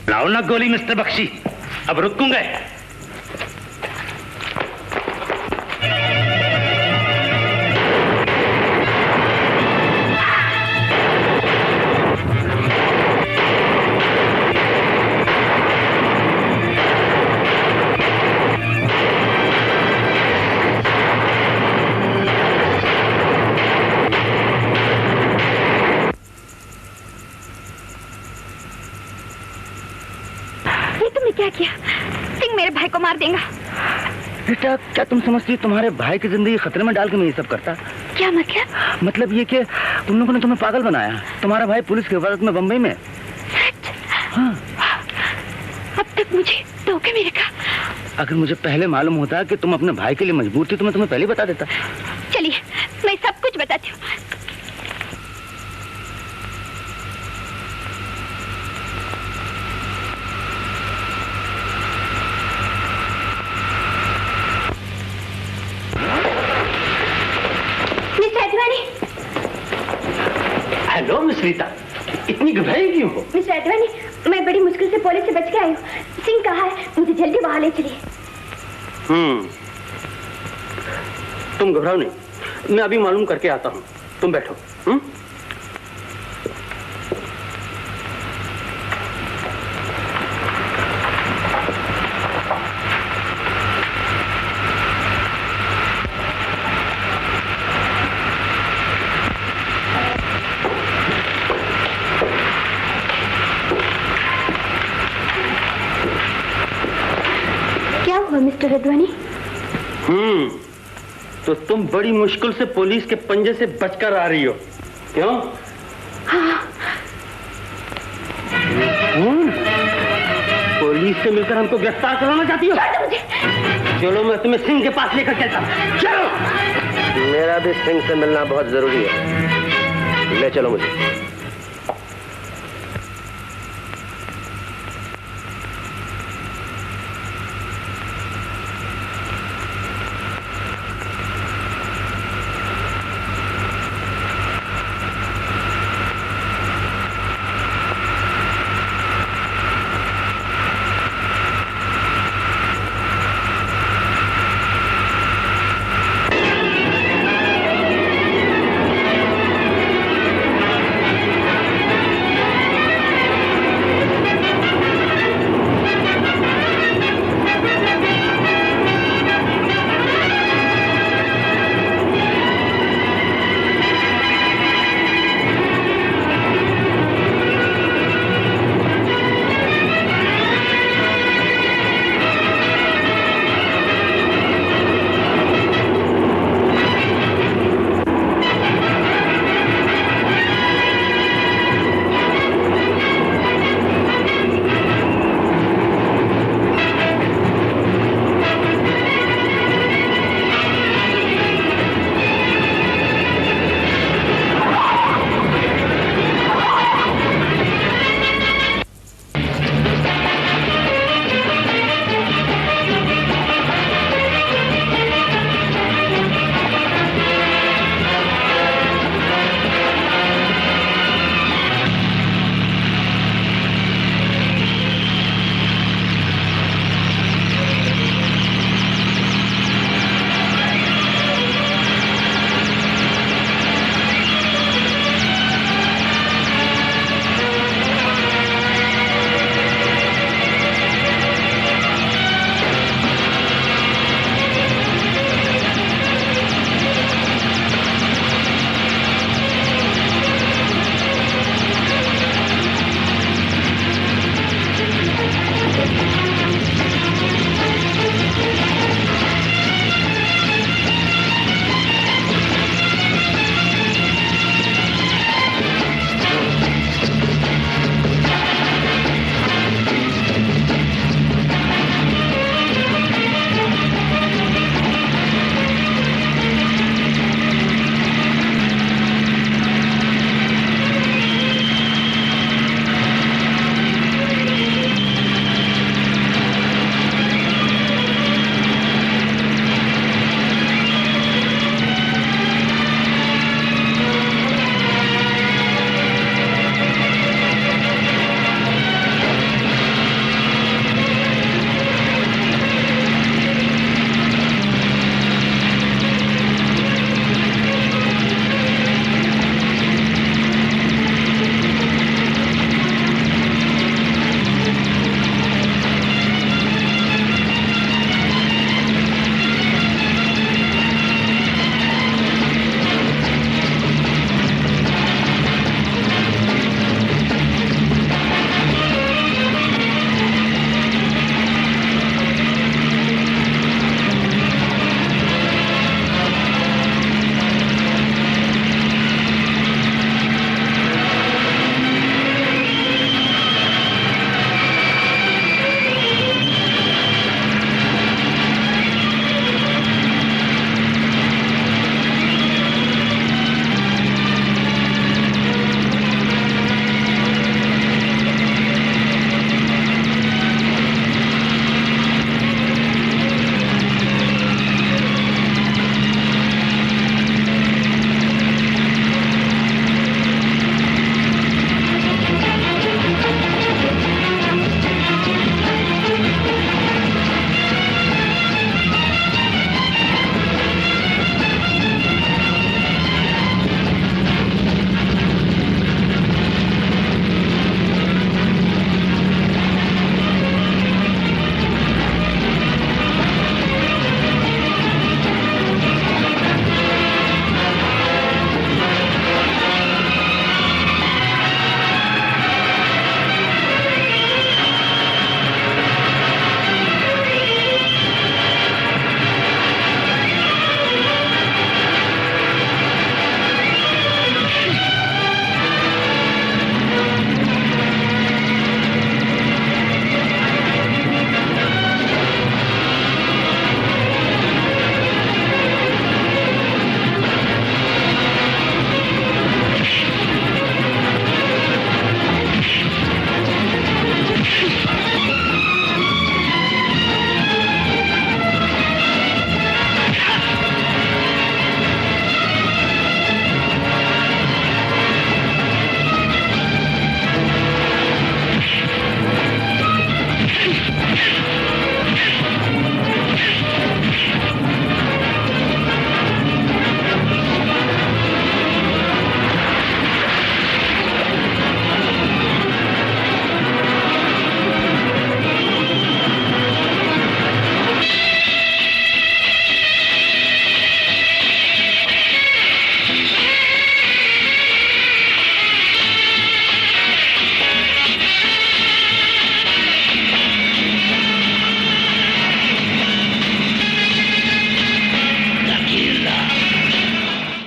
लाओ ना गोली मिस्टर बख्शी, अब रुकूंगा। क्या किया? सिंह मेरे भाई को मार देगा। बेटा, क्या तुम समझती हो तुम्हारे भाई की जिंदगी खतरे में डाल के मैं ये सब करता? क्या मतलब? मतलब ये कि उन लोगों ने तुम्हें पागल बनाया। तुम्हारा भाई पुलिस की हिफाजत में बम्बई में। सच? हाँ। अब तक मुझे धोखे में रखा। अगर मुझे पहले मालूम होता कि तुम अपने भाई के लिए मजबूर थी तो मैं तुम्हें पहले बता देता। चलिए, मैं सब कुछ बताती हूँ। हेलो मिस रीता, इतनी घबराई क्यों हो? मिस्टर अडवाणी, मैं बड़ी मुश्किल से पुलिस से बच के आई हूँ। सिंह कहा है मुझे जल्दी वहां ले चलिए। तुम घबराओ नहीं, मैं अभी मालूम करके आता हूँ। तुम बैठो। मिस्टर अडवाणी, तो तुम बड़ी मुश्किल से पुलिस के पंजे से बचकर आ रही हो, क्यों? हाँ। पुलिस से मिलकर हमको गिरफ्तार कराना चाहती हो? चलो मैं तुम्हें सिंह के पास लेकर चलता हूँ। चलो। मेरा भी सिंह से मिलना बहुत जरूरी है। ले चलो मुझे।